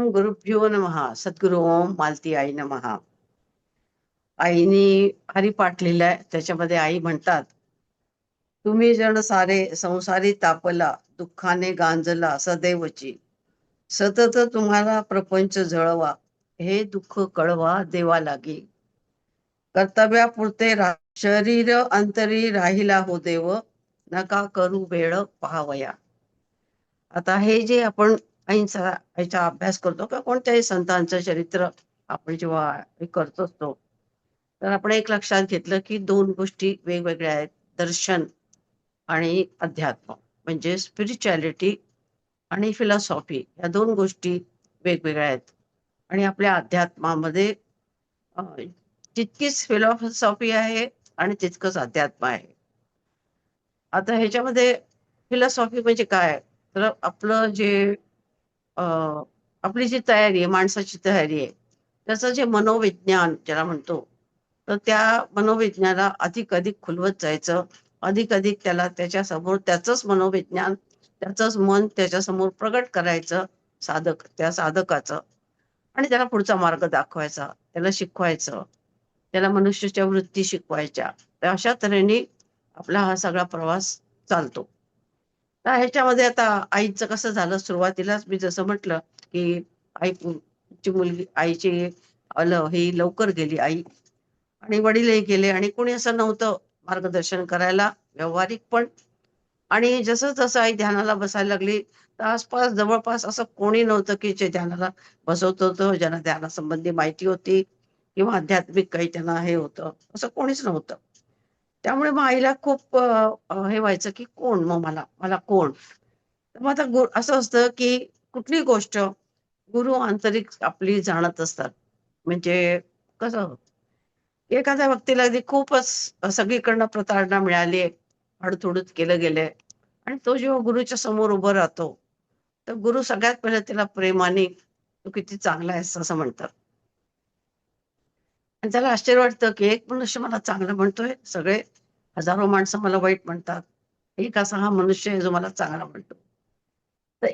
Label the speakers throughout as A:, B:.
A: ओम गुरुभ्यो नमः. सद्गुरु ओम मालती आई नमः. आईनी हरिपाठ लिहिलाय, त्याच्यामध्ये आई म्हणतात, तुम्ही जण सारे संसारी तापला, दुःखाने गांजला सदैवची, सतत तुम्हाला प्रपंच जळवा, हे दुःख कळवा देवा लागी. कर्तव्यापुरते शरीर अंतरी राहिला हो देव, नका करू वेळ पहावया. आता हे जे आपण आईचा याचा अभ्यास करतो का कोणत्याही संतांचं चरित्र आपण जेव्हा हे करत असतो, तर आपण एक लक्षात घेतलं की दोन गोष्टी वेगवेगळ्या आहेत. दर्शन आणि अध्यात्म, म्हणजे स्पिरिच्युअलिटी आणि फिलॉसॉफी, या दोन गोष्टी वेगवेगळ्या आहेत. आणि आपल्या अध्यात्मामध्ये अ, तितकीच फिलॉसॉफी आहे आणि तितकंच अध्यात्म आहे. आता ह्याच्यामध्ये फिलॉसॉफी म्हणजे काय, तर आपलं जे अ, आपली जी तयारी आहे, माणसाची तयारी आहे, त्याचं जे मनोविज्ञान ज्याला म्हणतो, तर त्या मनोविज्ञानाला अधिक अधिक खुलवत जायचं. अधिक अधिक त्याला त्याच्यासमोर त्याचंच मनोविज्ञान, त्याचंच मन त्याच्यासमोर प्रगट करायचं, त्या साधकाचं. आणि त्याला पुढचा मार्ग दाखवायचा, त्याला शिकवायचं, त्याला मनुष्याच्या वृत्ती शिकवायच्या. तर अशा तऱ्हेने आपला हा सगळा प्रवास चालतो. तर ह्याच्यामध्ये आता आईचं कसं झालं, सुरुवातीलाच मी जसं म्हटलं की ची मुलगी आईची ही लवकर गेली आई, आणि वडीलही गेले, आणि कोणी असं नव्हतं मार्गदर्शन करायला, व्यावहारिक पण. आणि जसं जसं आई ध्यानाला बसायला लागली, तर आसपास जवळपास असं कोणी नव्हतं की जे ध्यानाला बसवत होतं, ज्यांना ध्यानासंबंधी माहिती होती किंवा आध्यात्मिक काही त्यांना हे होतं, असं कोणीच नव्हतं. त्यामुळे मग आईला खूप हे व्हायचं की कोण मग मला मला कोण. तर मग आता असं असतं की कुठली गोष्ट गुरु आंतरिक आपली जाणत असतात. म्हणजे कसं, एखाद्या व्यक्तीला अगदी खूपच सगळीकडनं प्रतारणा मिळाली, अडथोडीत केलं गेलंय, आणि तो जेव्हा गुरुच्या समोर उभं राहतो, तर गुरु सगळ्यात पहिले त्याला प्रेमाने तू किती चांगला आहेस असं म्हणतात. आणि त्याला आश्चर्य वाटतं की एक मनुष्य मला चांगलं म्हणतोय, सगळे हजारो माणसं मला वाईट म्हणतात, एक असा हा मनुष्य आहे जो मला चांगला म्हणतो. तर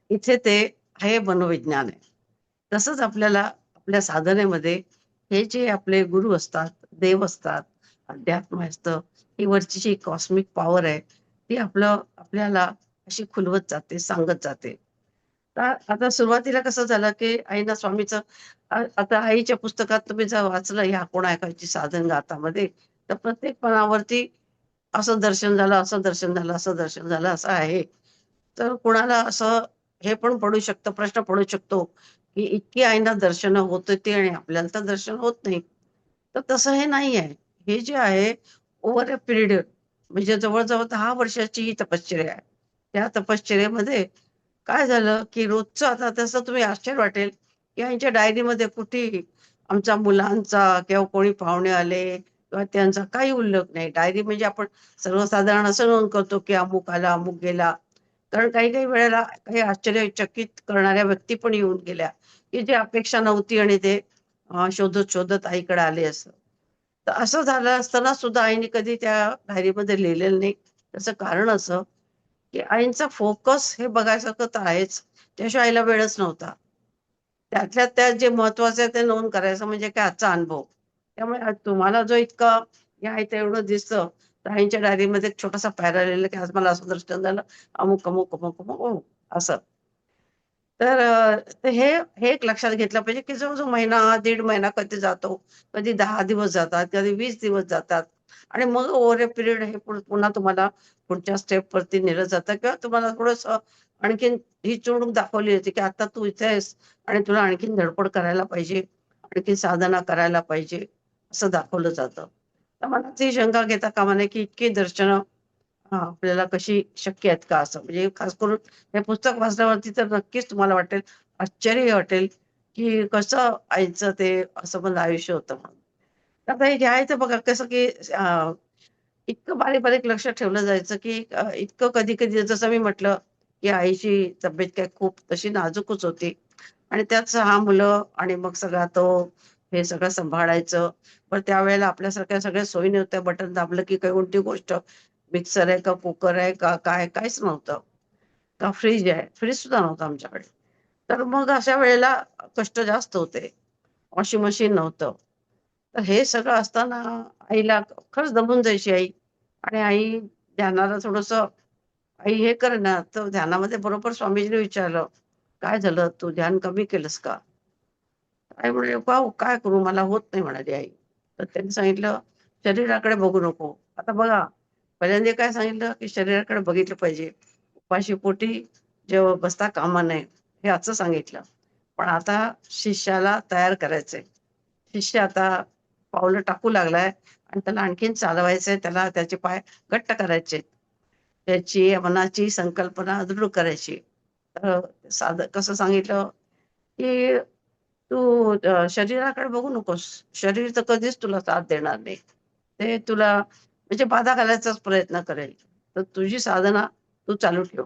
A: इथे ते हे मनोविज्ञान आहे. तसंच आपल्याला आपल्या साधनेमध्ये हे जे आपले गुरु असतात, देव असतात, अध्यात्म असतं, ही वरची जी कॉस्मिक पॉवर आहे, ती आपल्याला अशी खुलवत जाते, सांगत जाते. तर आता सुरुवातीला कसं झालं की आईना स्वामीचं आता आईच्या पुस्तकात तुम्ही जर वाचलं ह्या कोण ऐकायची साधन गाथामध्ये, तर प्रत्येक पानावरती असं दर्शन झालं, असं दर्शन झालं, असं दर्शन झालं, असं आहे. तर कुणाला असं हे पण पडू शकतं, प्रश्न पडू शकतो, की इतकी आईंना दर्शनं होत होती आणि आपल्याला तर दर्शन होत नाही. तर तसं हे नाही आहे. हे जे आहे ओव्हर अ पिरियड, म्हणजे जवळ-जवळ 10 वर्षाची ही तपश्चर्या आहे. त्या तपश्चर्येमध्ये काय झालं, की रोजचं आता तसं तुम्ही आश्चर्य वाटेल, की यांच्या डायरीमध्ये कुठेही आमच्या मुलांचा किंवा कोणी पाहुणे आले किंवा त्यांचा काही उल्लेख नाही. डायरी म्हणजे आपण सर्वसाधारण असं नोंद करतो, की अमुक आला, अमुक गेला. कारण काही-काही वेळेला काही आश्चर्यचकित करणाऱ्या व्यक्ती पण येऊन गेल्या, की जी अपेक्षा नव्हती, आणि ते शोधत-शोधत आईकडे आले असं. तर असं झालं असताना सुद्धा आईने कधी त्या डायरीमध्ये लिहिलेलं नाही. त्याचं कारण असं, की आईंचा फोकस हे बघायसारखं तर आहेच. त्याशिवाय आईला वेळच नव्हता. त्यातल्या त्यात जे महत्वाचं आहे ते नोंद करायचं म्हणजे काय आजचा अनुभव. त्यामुळे आज तुम्हाला जो इतका हे आहे ते एवढं दिसतं, तर आईच्या डायरीमध्ये एक छोटासा पॅरा लिहिलेला, की आज मला असं दर्शन झालं, अमुक, अमुक, अमुक, अमुक, अमुक असं. तर तर हे एक लक्षात घेतलं पाहिजे, की जो महिना, दीड महिना कधी जातो, कधी 10 दिवस जातात, कधी 20 दिवस जातात, आणि मग ओव्हर अ पिरियड हे पुन्हा तुम्हाला पुढच्या स्टेपवरती नेलं जातं, किंवा तुम्हाला थोडंसं आणखीन ही चूक दाखवली होती, की आता तू इथे आहेस आणि तुला आणखीन धडपड करायला पाहिजे, आणखीन साधना करायला पाहिजे, असं दाखवलं जातं. तर मला ती शंका घेता कामा नये, की इतकी दर्शनं आपल्याला कशी शक्य आहेत का असं? म्हणजे खास करून हे पुस्तक वाचल्यावरती तर नक्कीच तुम्हाला वाटेल, आश्चर्य वाटेल, की कसं आईचं ते असं पण आयुष्य होतं म्हणून. तर आता हे घ्यायचं बघा कसं, की इतकं बारीक-बारीक लक्ष ठेवलं जायचं, की इतकं कधी-कधी जसं मी म्हटलं, की आईची तब्येत काय खूप तशी नाजूकच होती, आणि त्यात 6 मुलं, आणि मग सगळा तो हे सगळं सांभाळायचं. पण त्यावेळेला आपल्यासारख्या सगळ्या सोयी नव्हत्या. बटन दाबलं की काही कोणती गोष्ट, मिक्सर आहे का कुकर आहे का काय, काहीच नव्हतं. का फ्रिज आहे, फ्रिज सुद्धा नव्हता आमच्याकडे. तर मग अशा वेळेला कष्ट जास्त होते. वॉशिंग मशीन नव्हतं. तर हे सगळं असताना आईला खरंच दमून जायची आई. आणि आई ध्यानाला थोडंसं, "आई हे कर ना." तर ध्यानामध्ये बरोबर स्वामीजीने विचारलं, "काय झालं? तू ध्यान कमी केलंस का?" आई म्हणाली, "पाहू काय करू? मला होत नाही," म्हणाली आई. तर त्यांनी सांगितलं, "शरीराकडे बघू नको." आता बघा, पहिल्यांदा काय सांगितलं, की शरीराकडे बघितलं पाहिजे. उपाशी पोटी जेव्हा बसता कामा नये, हे असं सांगितलं. पण आता शिष्याला तयार करायचंय. शिष्य आता पावलं टाकू लागलाय आणि त्याला आणखीन चालवायचंय, त्याला त्याचे पाय घट्ट करायचे. त्याची मनाची संकल्पना दृढ करायची. तर साधं कसं सांगितलं, की तू शरीराकडे बघू नकोस. शरीर तर कधीच तुला साथ देणार नाही. ते तुला म्हणजे बाधा घालायचाच प्रयत्न करेल. तर तुझी साधना तू चालू ठेव.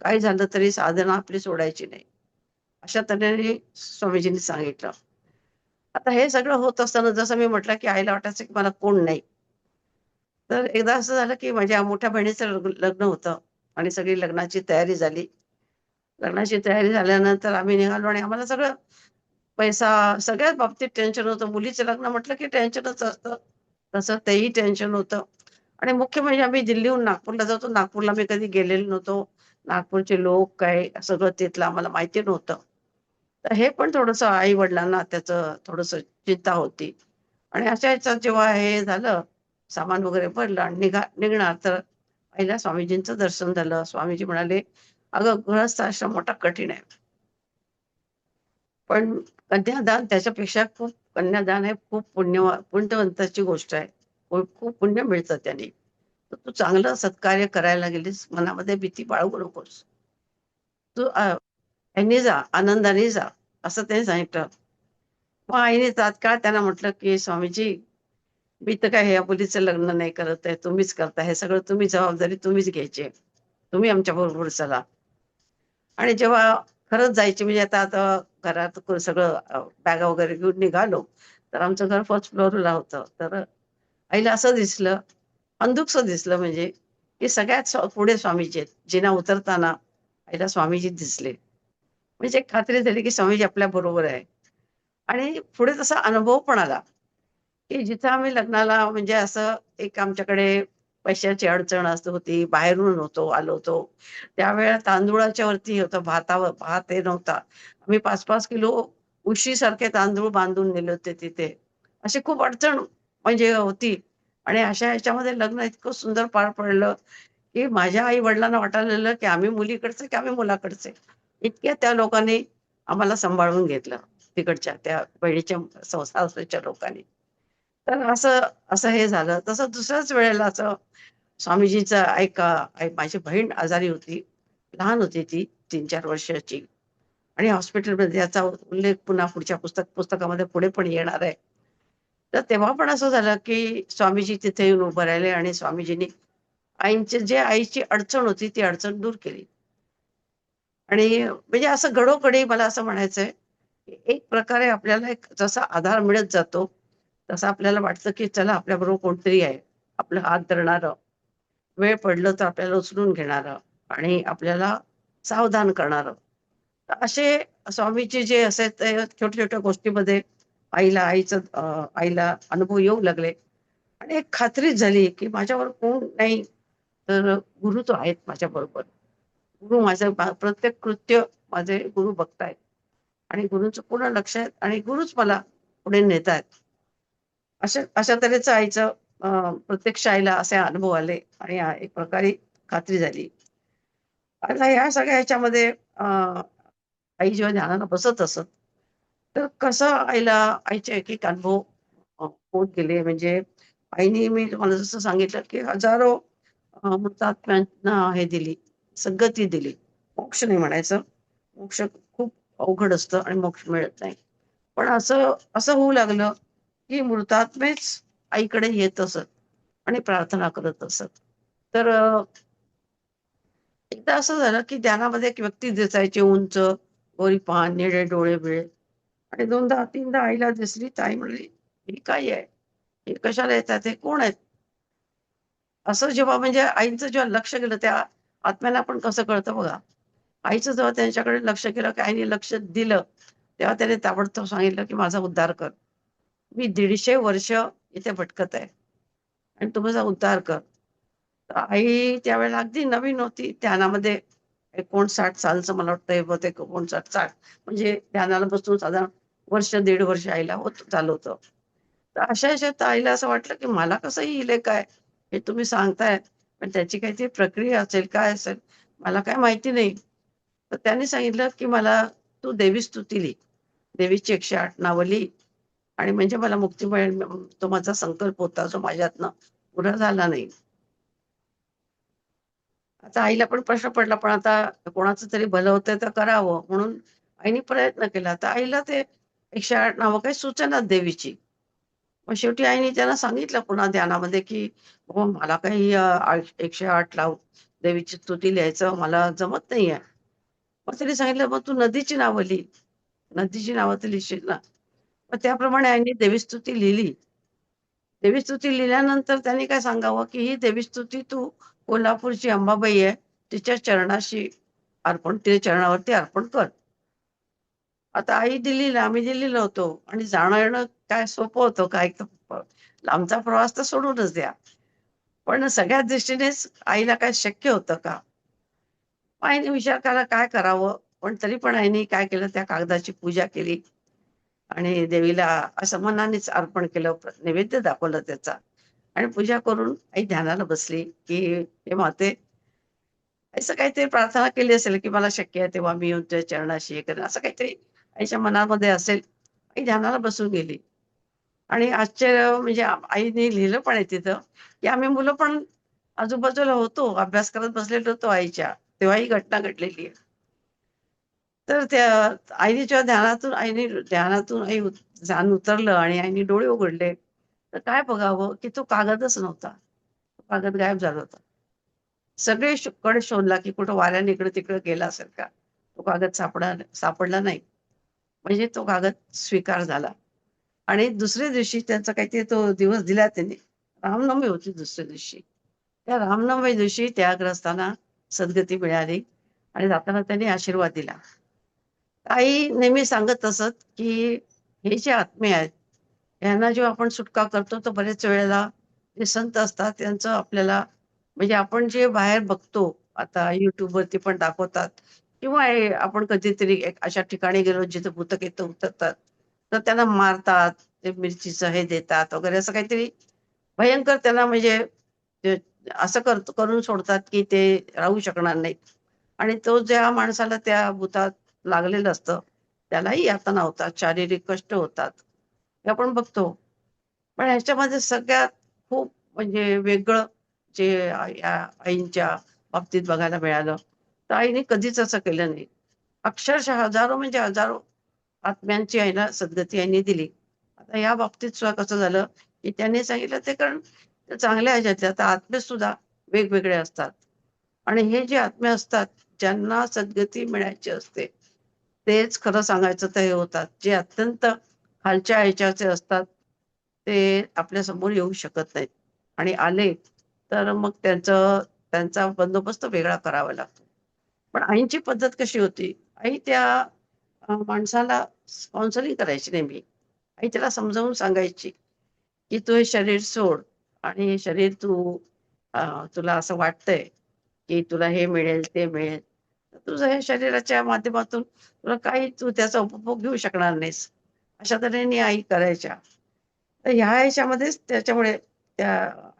A: काही झालं तरी साधना आपली सोडायची नाही. अशा तऱ्हेने स्वामीजींनी सांगितलं. आता हे सगळं होत असताना जसं मी म्हटलं, की आईला वाटायचं, की मला कोण नाही. तर एकदा असं झालं, की माझ्या मोठ्या बहिणीचं लग्न होतं आणि सगळी लग्नाची तयारी झाली. लग्नाची तयारी झाल्यानंतर आम्ही निघालो आणि आम्हाला सगळं पैसा सगळ्याच बाबतीत टेन्शन होतं. मुलीचं लग्न म्हटलं की टेन्शनच असतं. तसं तेही टेन्शन होतं आणि मुख्य म्हणजे आम्ही दिल्लीहून नागपूरला जातो. नागपूरला मी कधी गेलेलो नव्हतो. नागपूरचे लोक काय सगळं तिथलं आम्हाला माहिती नव्हतं. तर हे पण थोडंसं आई-वडिलांना त्याचं थोडंसं चिंता होती आणि अशा ह्याच्यात जेव्हा हे झालं, सामान वगैरे भरलं आणि निघणार तर पहिल्या स्वामीजींचं दर्शन झालं. स्वामीजी म्हणाले, "अगं, गृहस्थ आश्रम मोठा कठीण आहे. पण कन्यादान त्याच्यापेक्षा खूप कन्यादान हे खूप पुण्यवंताची गोष्ट आहे. खूप खूप पुण्य मिळतं त्याने. तर तू चांगलं सत्कार्य करायला गेलीस, मनामध्ये भीती बाळगू नकोस. तू ह्यानी जा, आनंदाने जा." असं त्यांनी सांगितलं. मग आईने तात्काळ त्यांना म्हटलं, की "स्वामीजी, मी तर काय ह्या मुलीचं लग्न नाही करत आहे. तुम्हीच करताय. हे सगळं तुम्ही जबाबदारी तुम्हीच घ्यायची आहे. तुम्ही आमच्याबरोबर चला." आणि जेव्हा खरंच जायची म्हणजे आता घरात सगळं बॅगा वगैरे घेऊन निघालो, तर आमचं घर फर्स्ट फ्लोअरला होतं. तर आईला असं दिसलं, अंधुकसं दिसलं म्हणजे, की सगळ्यात पुढे स्वामीजी आहेत. जिना उतरताना आईला स्वामीजी दिसले. म्हणजे एक खात्री झाली, की स्वामीजी आपल्या बरोबर आहे. आणि पुढे तसा अनुभव पण आला. की जिथं आम्ही लग्नाला म्हणजे असं एक आमच्याकडे पैशाची अडचण असत होती. बाहेरून आलो होतो. त्यावेळेला तांदुळाच्या वरती होतं भात हे नव्हता. आम्ही 5-5 किलो उशीसारखे तांदूळ बांधून नेले होते तिथे. अशी खूप अडचण म्हणजे होती आणि अशा ह्याच्यामध्ये लग्न इतकं सुंदर पार पडलं, की माझ्या आई-वडिलांना वाटायला लागलं, की आम्ही मुलीकडचे की आम्ही मुलाकडचे. इतक्या त्या लोकांनी आम्हाला सांभाळून घेतलं. तिकडच्या त्या बहिणीच्या सासरच्या लोकांनी. तर असं असं हे झालं. तसं दुसऱ्याच वेळेला असं स्वामीजीचं माझी बहीण आजारी होती. लहान होती ती 3-4 वर्षाची आणि हॉस्पिटलमध्ये याचा उल्लेख पुन्हा पुढच्या पुस्तकामध्ये पुढे पण येणार आहे. तर तेव्हा पण असं झालं, की स्वामीजी तिथे येऊन उभं राहिले आणि स्वामीजींनी आईची अडचण होती, ती अडचण दूर केली. आणि म्हणजे असं घडोघडी मला असं म्हणायचंय, की एक प्रकारे आपल्याला एक जसा आधार मिळत जातो, तसं आपल्याला वाटतं, की चला आपल्याबरोबर कोणतरी आहे. आपला हात धरणारं, वेळ पडलं तर आपल्याला उचलून घेणारं आणि आपल्याला सावधान करणारं. तर असे स्वामीजी जे असे ते छोट्या-छोट्या गोष्टीमध्ये आईला अनुभव येऊ लागले आणि एक खात्रीच झाली, की माझ्यावर कोण नाही, तर गुरु तो आहेत माझ्याबरोबर. गुरु माझं प्रत्येक कृत्य माझे गुरु बघतायत आणि गुरूंचं पूर्ण लक्ष आहे आणि गुरुच मला पुढे नेतायत. अशा अशा तऱ्हेचं आईचं प्रत्यक्ष आईला असे अनुभव आले आणि एक प्रकारे खात्री झाली. आता ह्या सगळ्या ह्याच्यामध्ये आई जेव्हा ध्यानाला बसत असत, तर कसं आईचे एक-एक अनुभव होत गेले. म्हणजे आईने मी तुम्हाला जसं सांगितलं, की हजारो मृतात्म्यांना हे दिली, सद्गती दिली. मोक्ष नाही म्हणायचं. मोक्ष खूप अवघड असतं आणि मोक्ष मिळत नाही. पण असं असं होऊ लागलं, की मृतात्मेच आईकडे येत असत आणि प्रार्थना करत असत. तर एकदा असं झालं, की ध्यानामध्ये एक व्यक्ती दिसायची उंच, गोरीपान, निळे डोळे-बिळे आणि 2दा-3दा आईला दिसली. तर आई म्हणाली, "ही काय आहे? हे कशाला येतात? हे कोण आहेत?" असं जेव्हा म्हणजे आईचं जेव्हा लक्ष गेलं त्या आत्म्याला पण कसं कळतं बघा. आईचं जेव्हा त्यांच्याकडे लक्ष केलं, की आईने लक्ष दिलं, तेव्हा त्याने ताबडतोब सांगितलं, की "माझा उद्धार कर. मी 150 वर्ष इथे भटकत आहे आणि तू माझा उद्धार कर." तर आई त्यावेळेला अगदी नवीन होती ध्यानामध्ये. 59 सालचं मला वाटतंय बहुतेक 59-60 म्हणजे ध्यानाला बसून साधारण वर्ष, दीड वर्ष आईला झालं होतं. तर अशा ह्याच्यात आईला असं वाटलं, की मला कसं येईल हे काय? हे तुम्ही सांगताय, पण त्याची काहीतरी प्रक्रिया असेल, काय असेल, मला काय माहिती नाही. तर त्यांनी सांगितलं, की "मला तू देवीस्तुती लिही. देवीची 108 नावं लिही आणि म्हणजे मला मुक्ती मिळेल." तो माझा संकल्प होता, जो माझ्यातनं पुरा झाला नाही. आता आईला पण प्रश्न पडला, पण आता कोणाचं तरी भलं होतंय तर करावं म्हणून आईने प्रयत्न केला. तर आईला ते 108 नावं काही सुचेनात देवीची. मग शेवटी आईने त्यांना सांगितलं पुन्हा ध्यानामध्ये, की "बाबा मला काही 108 देवीची स्तुती लिहायचं मला जमत नाहीये." मग त्यांनी सांगितलं, "मग तू नदीची नावं लिही. नदीची नावं तर लिहिशील ना." मग त्याप्रमाणे आईने देवीस्तुती लिहिली. देवीस्तुती लिहिल्यानंतर त्यांनी काय सांगावं, की ही देवीस्तुती तू कोल्हापूरची अंबाबाई आहे, तिच्या चरणाशी अर्पण तिच्या चरणावरती अर्पण कर. आता आई दिल्लीला, आम्ही दिल्लीला होतो आणि जाणं-येणं काय सोपं होतं का? एक तर लांबचा प्रवास तर सोडूनच द्या. पण सगळ्याच दृष्टीनेच आईला काय शक्य होतं का? आईने विचार केला काय करावं? पण तरी पण आईने काय केलं, त्या कागदाची पूजा केली आणि देवीला असं मनानेच अर्पण केलं, नैवेद्य दाखवलं त्याचा आणि पूजा करून आई ध्यानाला बसली, की "हे माते" असं काहीतरी प्रार्थना केली असेल, की मला शक्य आहे तेव्हा मी येऊन तुझ्या चरणाशी हे करेन, असं काहीतरी आईच्या मनामध्ये असेल. आई ध्यानाला बसून गेली आणि आश्चर्य म्हणजे आईने लिहिलं पण आहे तिथं, की आम्ही मुलं पण आजूबाजूला होतो, अभ्यास करत बसलेलो होतो आईच्या. तेव्हा ही घटना घडलेली आहे. तर त्या आईने जेव्हा ध्यानातून ध्यान उतरलं आणि आईने डोळे उघडले, तर काय बघावं, की तो कागदच नव्हता. तो कागद गायब झाला होता. सगळे कडे शोधला, की कुठं वाऱ्याने इकडं-तिकडं गेला असेल का? तो कागद सापडला नाही. म्हणजे तो कागद स्वीकार झाला. आणि दुसऱ्या दिवशी त्यांचा काहीतरी तो दिवस दिला त्यांनी. रामनवमी होती दुसऱ्या दिवशी. त्या रामनवमी दिवशी त्या ग्रस्तांना सद्गती मिळाली आणि जाताना त्यांनी आशीर्वाद दिला. आई नेहमी सांगत असत, की हे जे आत्मे आहेत, यांना जेव्हा आपण सुटका करतो, तर बरेच वेळेला जे संत असतात त्यांचं आपल्याला म्हणजे आपण जे बाहेर बघतो, आता YouTubeवरती पण दाखवतात किंवा हे आपण कधीतरी एक अशा ठिकाणी गेलो जिथे भूतप्रेत उतरतात, तर त्यांना मारतात, ते मिरचीचं हे देतात वगैरे असं काहीतरी भयंकर त्यांना म्हणजे ते असं करून सोडतात, की ते राहू शकणार नाहीत. आणि तो ज्या माणसाला त्या भुतात लागलेलं असतं, त्यालाही यातना होतात, शारीरिक कष्ट होतात. हे आपण बघतो. पण ह्याच्यामध्ये सगळ्यात खूप म्हणजे वेगळं जे या आईंच्या बाबतीत बघायला मिळालं, तर आईने कधीच असं केलं नाही. अक्षरशः हजारो म्हणजे हजारो आत्म्यांची आईला सद्गती आईने दिली. आता या बाबतीत सुद्धा कसं झालं, की त्यांनी सांगितलं ते कारण ते चांगल्या ह्याच्यातले आता आत्मे सुद्धा वेगवेगळे असतात. आणि हे जे आत्मे असतात, ज्यांना सद्गती मिळायची असते, तेच खरं सांगायचं तर हे होतात. जे अत्यंत खालच्या ह्याच्याचे असतात, ते आपल्यासमोर येऊ शकत नाहीत आणि आले, तर मग त्यांचा बंदोबस्त वेगळा करावा लागतो. पण आईंची पद्धत कशी होती? आई त्या माणसाला काउन्सिलिंग करायची नेहमी. आई त्याला समजावून सांगायची, की "तू हे शरीर सोड आणि हे शरीर तुला असं वाटतंय, की तुला हे मिळेल, ते मिळेल. तर तुझं हे शरीराच्या माध्यमातून तुला काही तू त्याचा उपभोग घेऊ शकणार नाहीस." अशा तऱ्हेने आई करायच्या. तर ह्या ह्याच्यामध्येच त्याच्यामुळे त्या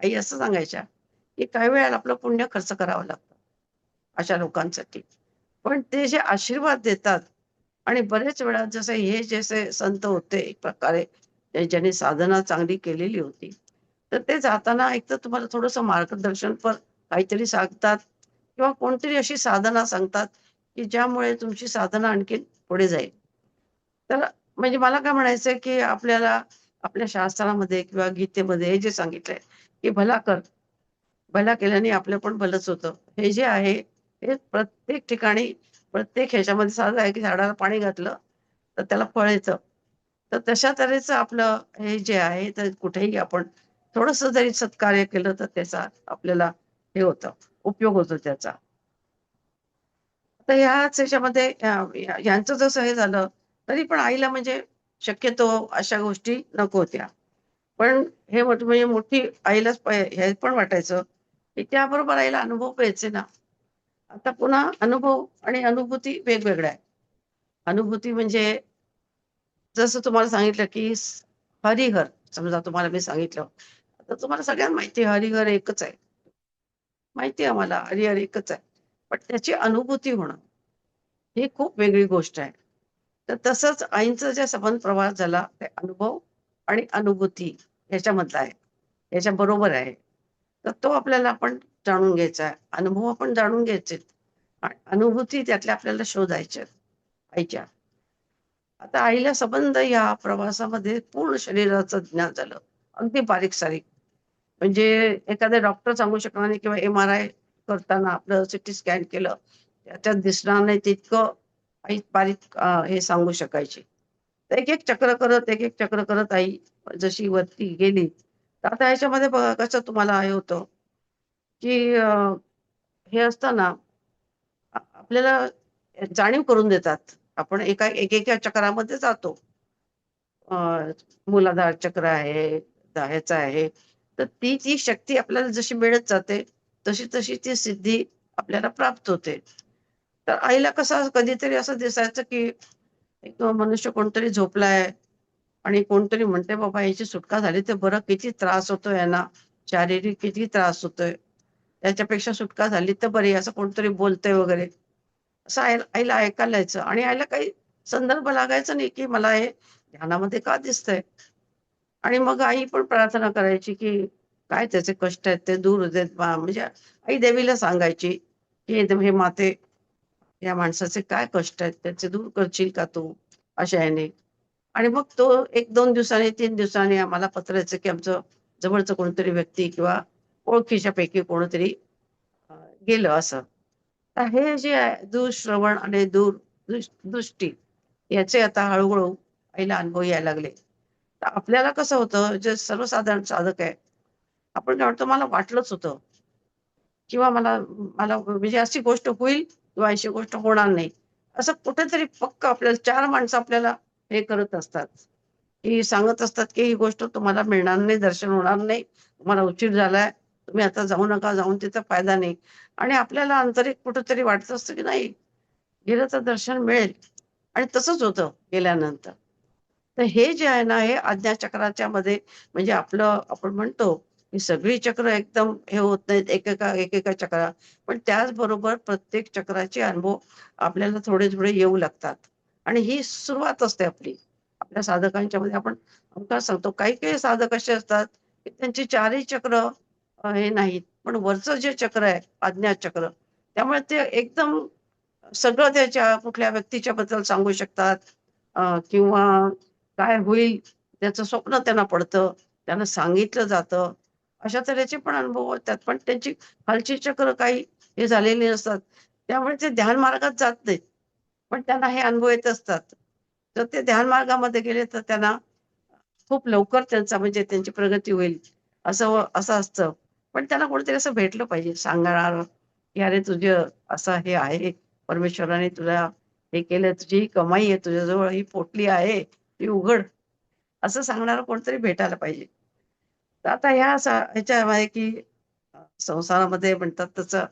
A: आई असं सांगायच्या, की काही वेळेला आपलं पुण्य खर्च करावं लागतं, अशा लोकांसाठी. पण ते जे आशीर्वाद देतात आणि बरेच वेळा जसं हे जसे संत होते एक प्रकारे ज्यांनी साधना चांगली केलेली होती. तर ते जाताना एकतर तुम्हाला थोडंसं मार्गदर्शन पण काहीतरी सांगतात किंवा कोणतरी अशी साधना सांगतात, की ज्यामुळे तुमची साधना आणखीन पुढे जाईल. तर म्हणजे मला काय म्हणायचंय, की आपल्याला आपल्या शास्त्रामध्ये किंवा गीतेमध्ये हे जे सांगितलंय, की भला कर. भला केल्याने आपलं पण भलंच होतं. हे जे आहे, हे प्रत्येक ठिकाणी, प्रत्येक ह्याच्यामध्ये साधं आहे, की झाडाला पाणी घातलं, तर त्याला फळ येतं. तर तशा तऱ्हेचं आपलं हे जे आहे, तर कुठेही आपण थोडंसं जरी सत्कार्य केलं, तर त्याचा आपल्याला हे होतं, उपयोग होतो त्याचा. तर ह्याच ह्याच्यामध्ये यांचं जसं हे झालं, तरी पण आईला म्हणजे शक्यतो अशा गोष्टी नको होत्या. पण हे म्हणजे मोठी आईलाच हे पण वाटायचं, की त्याबरोबर आईला अनुभव पाहिजे ना. आता पुन्हा अनुभव आणि अनुभूती वेगवेगळ्या आहे. अनुभूती म्हणजे जसं तुम्हाला सांगितलं, की हरिहर समजा तुम्हाला मी सांगितलं. आता तुम्हाला सगळ्यांना माहिती आहे हरिहर एकच आहे. माहिती आहे आम्हाला हरिहर एकच आहे. पण त्याची अनुभूती होणं, ही खूप वेगळी गोष्ट आहे. तर तसंच आईंचा ज्या संबंध प्रवास झाला, ते अनुभव आणि अनुभूती याच्यामधला आहे. याच्याबरोबर आहे. तर तो आपल्याला आपण जाणून घ्यायचा आहे. अनुभव आपण जाणून घ्यायचे आणि अनुभूती त्यातल्या आपल्याला शोधायच्या आईच्या. आता आईला संबंध या प्रवासामध्ये पूर्ण शरीराचं ज्ञान झालं. अगदी बारीक-सारीक. म्हणजे एखादा डॉक्टर सांगू शकणार नाही किंवा एम-आर-आय करताना आपलं सीटी स्कॅन केलं, त्याच्यात दिसणार नाही तितकं आई बारीक हे सांगू शकायची. तर एक-एक चक्र करत, एक-एक चक्र करत आई जशी वरती गेली, तर आता ह्याच्यामध्ये बघा कसं तुम्हाला हे होतं, की हे असतं ना, आपल्याला जाणीव करून देतात. आपण एकेका चक्रामध्ये जातो. अ, मूलाधार चक्र आहे, ह्याचं आहे. तर ती शक्ती आपल्याला जशी मिळत जाते, तशी ती सिद्धी आपल्याला प्राप्त होते. तर आईला कसं कधीतरी असं दिसायचं, की एक मनुष्य कोणतरी झोपलाय आणि कोणतरी म्हणतंय, "बाबा याची सुटका झाली तर बरं, किती त्रास होतोय यांना, शारीरिक किती त्रास होतोय. त्याच्यापेक्षा सुटका झाली तर बरी." असं कोणतरी बोलतंय वगैरे. असं आईला ऐकायला यायचं आणि आईला काही संदर्भ लागायचा नाही, की मला हे ध्यानामध्ये का दिसतंय? आणि मग आई पण प्रार्थना करायची, की काय त्याचे कष्ट आहेत ते दूर देत म्हणजे आई देवीला सांगायची, की "हे माते, या माणसाचे काय कष्ट आहेत, त्याचे दूर करशील का तू?" अशा ह्याने. आणि मग तो 1-2 दिवसांनी, 3 दिवसांनी आम्हाला पत्र यायचं, की आमचं जवळचं कोणतरी व्यक्ती किंवा ओळखीच्यापैकी कोणीतरी अ, गेलं असं. तर हे जे आहे दूरश्रवण आणि दृष्टी याचे आता हळू आईला अनुभव यायला लागले. तर आपल्याला कसं होतं, जे सर्वसाधारण साधक आहे, आपण काय म्हणतो, मला वाटलंच होतं किंवा मला मला म्हणजे अशी गोष्ट होईल किंवा अशी गोष्ट होणार नाही. असं कुठेतरी पक्क आपल्याला 4 माणसं आपल्याला हे करत असतात, की सांगत असतात, की ही गोष्ट तुम्हाला मिळणार नाही, दर्शन होणार नाही. तुम्हाला उशीर झालाय. तुम्ही आता जाऊ नका. जाऊन तिथं फायदा नाही. आणि आपल्याला आंतरिक कुठेतरी वाटत असतं, की नाही गेलं तर दर्शन मिळेल आणि तसंच होतं गेल्यानंतर. तर हे जे आहे ना, हे आज्ञाचक्राच्या मध्ये म्हणजे आपलं आपण म्हणतो, की सगळी चक्र एकदम हे होत नाहीत एकेका चक्रा. पण त्याचबरोबर प्रत्येक चक्राचे अनुभव आपल्याला थोडे-थोडे येऊ लागतात. आणि ही सुरुवात असते आपली. आपल्या साधकांच्यामध्ये आपण हमखास सांगतो. काही-काही साधक असे असतात, की त्यांची चारही चक्र हे नाहीत. पण वरचं जे चक्र आहे, आज्ञाचक्र, त्यामुळे ते एकदम सगळं त्याच्या कुठल्या व्यक्तीच्या बद्दल सांगू शकतात किंवा काय होईल त्याचं स्वप्न त्यांना पडतं. त्यांना सांगितलं जातं. अशा तऱ्हेचे पण अनुभव होतात. पण त्यांची खालची चक्र काही हे झालेली नसतात. त्यामुळे ते ध्यान मार्गात जात नाहीत. पण त्यांना हे अनुभव येत असतात. तर ते ध्यान मार्गामध्ये गेले तर त्यांना खूप लवकर त्यांचा म्हणजे त्यांची प्रगती होईल असं असतं. पण त्यांना कोणीतरी असं भेटलं पाहिजे सांगणारं, की "अरे तुझं असं हे आहे. परमेश्वराने तुला हे केलं. तुझी ही कमाई आहे. तुझ्याजवळ ही पोटली आहे. ती उघड." असं सांगणारं कोणतरी भेटायला पाहिजे. तर आता ह्याच्यामध्ये की संसारामध्ये म्हणतात तसं,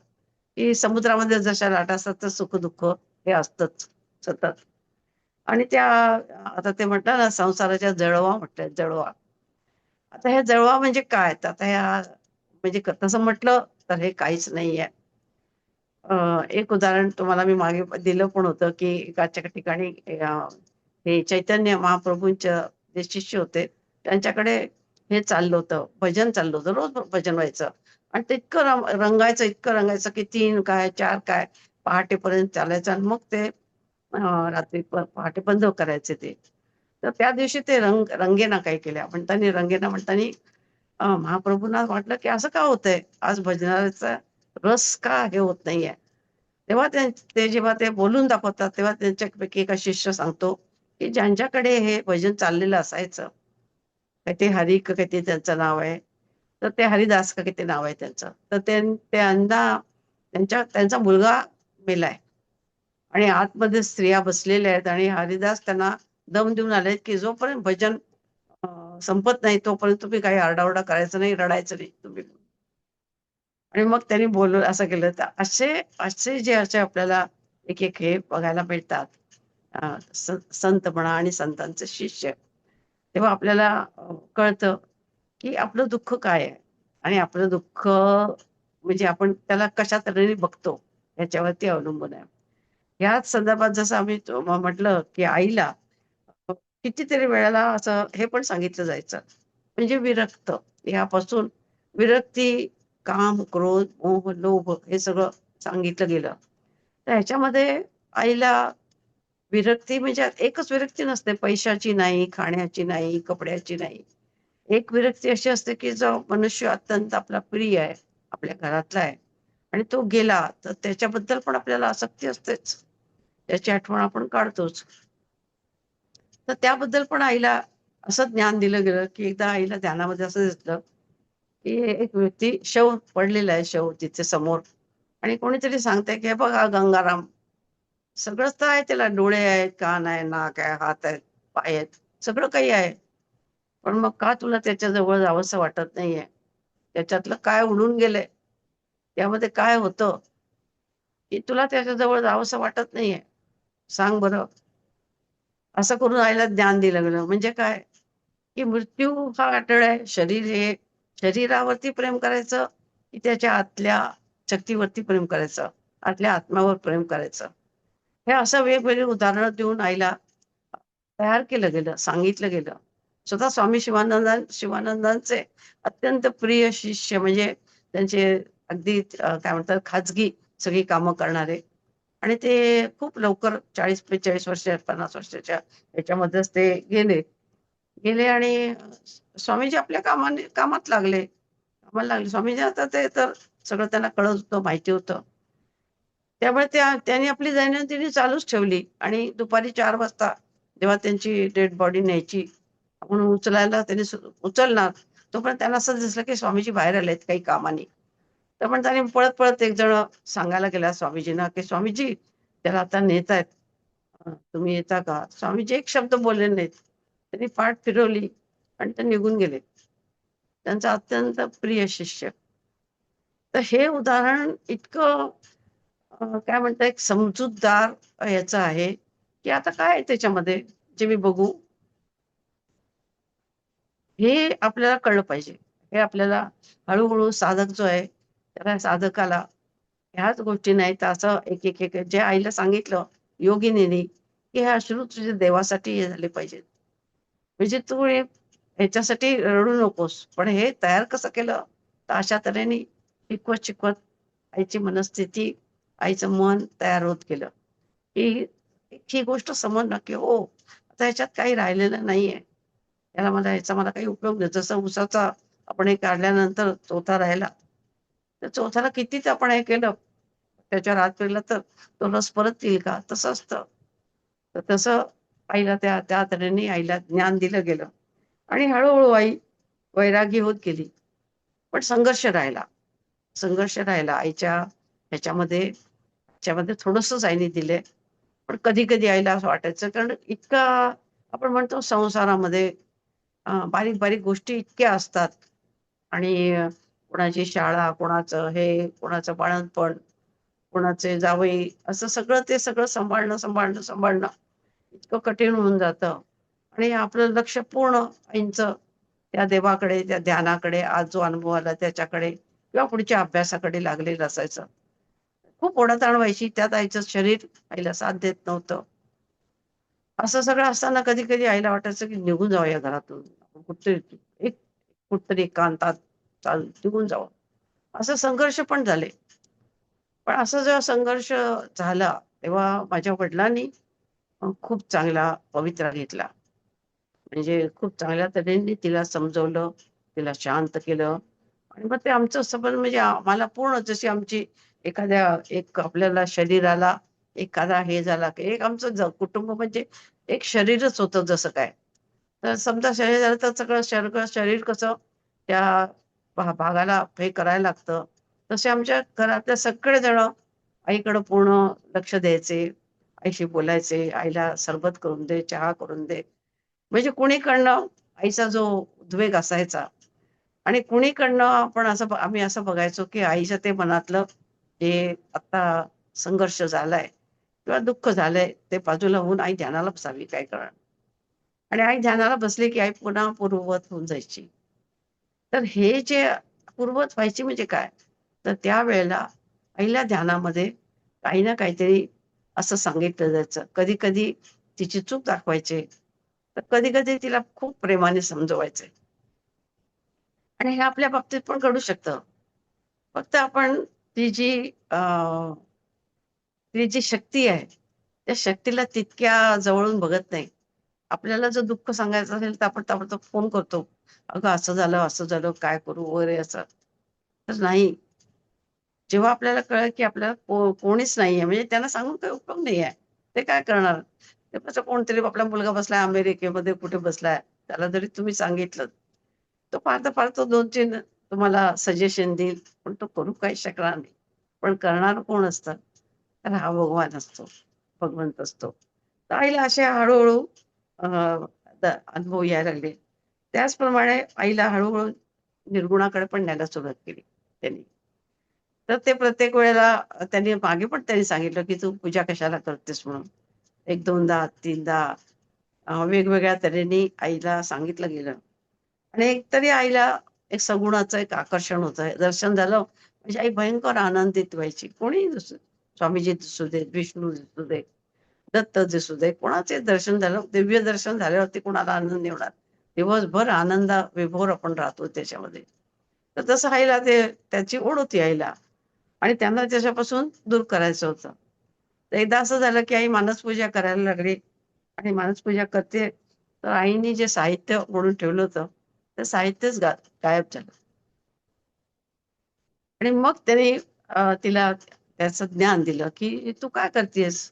A: की समुद्रामध्ये जशा लाटा असतात, तर सुख-दुःख हे असतंच सतत. आणि त्या आता ते म्हणतात ना, संसाराच्या जळवा म्हटल्यात, जळवा. आता ह्या जळवा म्हणजे काय? तर आता ह्या म्हणजे तसं म्हटलं तर हे काहीच नाहीये. एक उदाहरण तुम्हाला मी मागे दिलं पण होतं, की एकाच्या ठिकाणी हे चैतन्य महाप्रभूंचे जे शिष्य होते, त्यांच्याकडे हे चाललं होतं, भजन चाललं होतं. रोज भजन व्हायचं आणि ते इतकं रंगायचं, की 3 काय, 4 काय पहाटेपर्यंत चालायचं आणि मग ते रात्री पहाटे बंद करायचे ते. तर त्या दिवशी ते रंगेना काय केल्या. म्हणतानी महाप्रभूंना वाटलं, की असं का होतंय? आज भजनाचा रस का हे होत नाहीये? तेव्हा ते जेव्हा ते बोलून दाखवतात, तेव्हा त्यांच्यापैकी एका शिष्य सांगतो, की ज्यांच्याकडे हे भजन चाललेलं असायचं, काय ते हरी का काहीतरी त्यांचं नाव आहे. तर ते हरिदास का काहीतरी नाव आहे त्यांचं. तर त्यांना त्यांचा मुलगा मेलाय. आणि आतमध्ये स्त्रिया बसलेल्या आहेत आणि हरिदास त्यांना दम देऊन आलेत की जोपर्यंत भजन संपत नाही तोपर्यंत तुम्ही काही आरडाओरडा करायचं नाही, रडायचं नाही तुम्ही. आणि मग त्यांनी बोलवलं असं केलं. तर असे असे जे असे आपल्याला एक एक हे बघायला मिळतात, संत म्हणा आणि संतांचे शिष्य, तेव्हा आपल्याला कळतं की आपलं दुःख काय आहे आणि आपलं दुःख म्हणजे आपण त्याला कशा तऱ्हेने बघतो याच्यावरती अवलंबून आहे. ह्याच संदर्भात जसं आम्ही म्हटलं की आईला कितीतरी वेळेला असं हे पण सांगितलं जायचं, म्हणजे विरक्त यापासून विरक्ती, काम, क्रोध, मोह, लोभ हे सगळं सांगितलं गेलं. तर ह्याच्यामध्ये आईला विरक्ती म्हणजे एकच विरक्ती नसते, पैशाची नाही, खाण्याची नाही, कपड्याची नाही. एक विरक्ती अशी असते की जो मनुष्य अत्यंत आपला प्रिय आहे, आपल्या घरातला आहे आणि तो गेला तर त्याच्याबद्दल पण आपल्याला आसक्ती असतेच. त्याची आठवण आपण काढतोच. तर त्याबद्दल पण आईला असं ज्ञान दिलं गेलं की एकदा आईला ध्यानामध्ये असं दिसलं की एक व्यक्ती पडलेला आहे, तिथे समोर. आणि कोणीतरी सांगतंय की हे बघा गंगाराम, सगळंच तर आहे त्याला, डोळे आहेत, कान आहे, नाक आहे, हात आहेत, पाय आहेत, सगळं काही आहे. पण मग का तुला त्याच्या जवळ जावंसं वाटत नाहीये? त्याच्यातलं काय उडून गेलंय? त्यामध्ये काय होतं की तुला त्याच्या जवळ जावंसं वाटत नाहीये? सांग बरं. असं करून आईला ज्ञान दिलं गेलं. म्हणजे काय? की मृत्यू हा अटळ आहे. शरीर हे, शरीरावरती प्रेम करायचं की त्याच्या आतल्या शक्तीवरती प्रेम करायचं, आतल्या आत्म्यावर प्रेम करायचं. हे असं वेगवेगळी उदाहरणं देऊन आईला तयार केलं गेलं, सांगितलं गेलं. स्वतः स्वामी शिवानंदांचे अत्यंत प्रिय शिष्य म्हणजे त्यांचे अगदी काय म्हणतात खाजगी सगळी कामं करणारे आणि ते खूप लवकर 40-45 वर्ष 50 वर्षाच्या ह्याच्यामध्येच ते गेले. गेले आणि स्वामीजी आपल्या कामात लागले. कामाला लागले. स्वामीजी आता ते तर सगळं त्यांना कळत होतं, माहिती होतं. त्यामुळे त्यांनी आपली दैनंदिनी चालूच ठेवली आणि दुपारी 4 वाजता जेव्हा त्यांची डेड बॉडी न्यायची म्हणून उचलायला त्यांनी उचलणार, तोपर्यंत त्यांना असं दिसलं की स्वामीजी बाहेर आलेत काही कामाने. तर पण त्यांनी पळत-पळत एक जण सांगायला गेला स्वामीजींना, की "स्वामीजी, त्याला आता नेतायत. तुम्ही येता का?" स्वामीजी एक शब्द बोलले नाहीत. त्यांनी पाठ फिरवली आणि ते निघून गेले. त्यांचा अत्यंत प्रिय शिष्य. तर हे उदाहरण इतकं काय म्हणता एक समजूतदार याचं आहे, की आता काय आहे त्याच्यामध्ये जे मी बघू, हे आपल्याला कळलं पाहिजे. हे आपल्याला हळू साधक जो आहे, त्या साधकाला ह्याच गोष्टी नाहीत तर असं एक जे आईला सांगितलं योगिनीने, की हे अश्रू तुझे देवासाठी हे झाले पाहिजेत. म्हणजे तू ह्याच्यासाठी रडू नकोस. पण हे तयार कसं केलं? तर अशा तऱ्हेने शिकवत आईची मनस्थिती, आईचं मन तयार होत गेलं, की ही गोष्ट समजणं, की हो, आता ह्याच्यात काही राहिलेलं नाहीये. ह्याचा मला काही उपयोग नाही. जसं ऊसाचा आपण हे काढल्यानंतर चोथा राहिला, तर चोथ्याला कितीच आपण हे केलं, त्याच्यावर हात फिरला तर तो रस परत येईल का? तसं असतं. तर तसं आईला त्या त्या तऱ्हेने आईला ज्ञान दिलं गेलं आणि हळू आई वैरागी होत गेली. पण संघर्ष राहिला आईच्या ह्याच्यामध्ये ह्याच्यामध्ये थोडंसंच आईने दिलंय. पण कधी-कधी आईला असं वाटायचं कारण इतका आपण म्हणतो संसारामध्ये बारीक-बारीक गोष्टी इतक्या असतात आणि कोणाची शाळा, कोणाचं हे, कोणाचं बाळंतपण, कोणाचे जावई असं सगळं ते सगळं सांभाळणं इतकं कठीण होऊन जातं आणि आपलं लक्ष पूर्ण आईंचं त्या देवाकडे, त्या ध्यानाकडे, आज जो अनुभव आला त्याच्याकडे किंवा पुढच्या अभ्यासाकडे लागलेलं असायचं. खूप ओढाताण व्हायची. त्यात आईचं शरीर आईला साथ देत नव्हतं. असं सगळं असताना कधी-कधी आईला वाटायचं, की निघून जावं या घरातून. आपण एक कुठेतरी एकांतात निघून जावं. असा संघर्ष पण झाले. पण असा जेव्हा संघर्ष झाला, तेव्हा माझ्या वडिलांनी खूप चांगला पवित्रा घेतला. म्हणजे खूप चांगल्या तऱ्हेने तिला समजवलं, तिला शांत केलं आणि मग ते आमचं संबंध म्हणजे आम्हाला पूर्ण जशी आमची एक आपल्याला शरीराला एखादा हे झाला, की एक आमचं कुटुंब म्हणजे एक शरीरच होतं जसं काय. तर समजा शरीर झालं तर सगळं शरीर कसं त्या भागाला हे करायला लागतं. तसे आमच्या घरातले सगळेजण आईकडं पूर्ण लक्ष द्यायचे. आईशी बोलायचे, आईला सरबत करून दे, चहा करून दे. म्हणजे कुणीकडनं आईचा जो उद्वेग असायचा आणि कुणीकडनं आम्ही असं बघायचो, की आईच्या ते मनातलं जे आता संघर्ष झालाय किंवा दुःख झालंय, ते बाजूला होऊन आई ध्यानाला बसावी, काय करणार. आणि आई ध्यानाला बसली, की आई पुन्हा पूर्ववत होऊन जायची. तर हे जे पूर्ववत व्हायची म्हणजे काय? तर त्यावेळेला आईला ध्यानामध्ये काही ना काहीतरी असं सांगितलं जायचं. कधी-कधी तिची चूक दाखवायचे, तर कधी-कधी तिला खूप प्रेमाने समजवायचे. आणि हे आपल्या बाबतीत पण घडू शकतं. फक्त आपण ती जी अ, ती जी शक्ती आहे, त्या शक्तीला तितक्या जवळून बघत नाही. आपल्याला जर दुःख सांगायचं असेल, तर आपण ताबडतोब फोन करतो. "अगं असं झालं, काय करू?" वगैरे असं. तर नाही. जेव्हा आपल्याला कळलं, की आपल्याला कोणीच नाहीये, म्हणजे त्यांना सांगून काही उपयोग नाहीये. ते काय करणार? ते कसं कोणतरी आपला मुलगा बसलाय अमेरिकेमध्ये कुठे बसलाय. त्याला जरी तुम्ही सांगितलं, तो फार तर फार तो 2-3 तुम्हाला सजेशन देईल, पण तो करू काही शकणार नाही. पण करणारं कोण असतं? तर हा भगवान असतो, भगवंत असतो. तर आईला असे हळू अ, अनुभव यायला लागले. त्याचप्रमाणे आईला हळू निर्गुणाकडे पण न्यायला सुरुवात केली त्यांनी. तर ते प्रत्येक वेळेला त्यांनी मागे पण त्यांनी सांगितलं, की "तू पूजा कशाला करतेस?" म्हणून. 1-2दा, 3दा वेगवेगळ्या तऱ्हेने आईला सांगितलं गेलं. आणि एक तरी आईला एक सगुणाचं एक आकर्षण होतं. दर्शन झालं म्हणजे आई भयंकर आनंदित व्हायची. कोणीही दिसू स्वामीजी दिसू देत, विष्णू दिसू दे, दत्त दिसू दे, कोणाचे दर्शन झालं, दिव्य दर्शन झाल्यावरती कोणाला आनंद नाही होणार. दिवसभर आनंदा विभोर आपण राहतो त्याच्यामध्ये. तर तसं आईला त्याची ओढ होती आईला आणि त्यांना त्याच्यापासून दूर करायचं होतं. तर एकदा असं झालं, की आई मानसपूजा करायला लागली आणि मानसपूजा करते, तर आईनी जे साहित्य म्हणून ठेवलं होतं, ते साहित्यच गायब झालं. आणि मग त्याने तिला त्याचं ज्ञान दिलं, की "तू काय करतीयेस?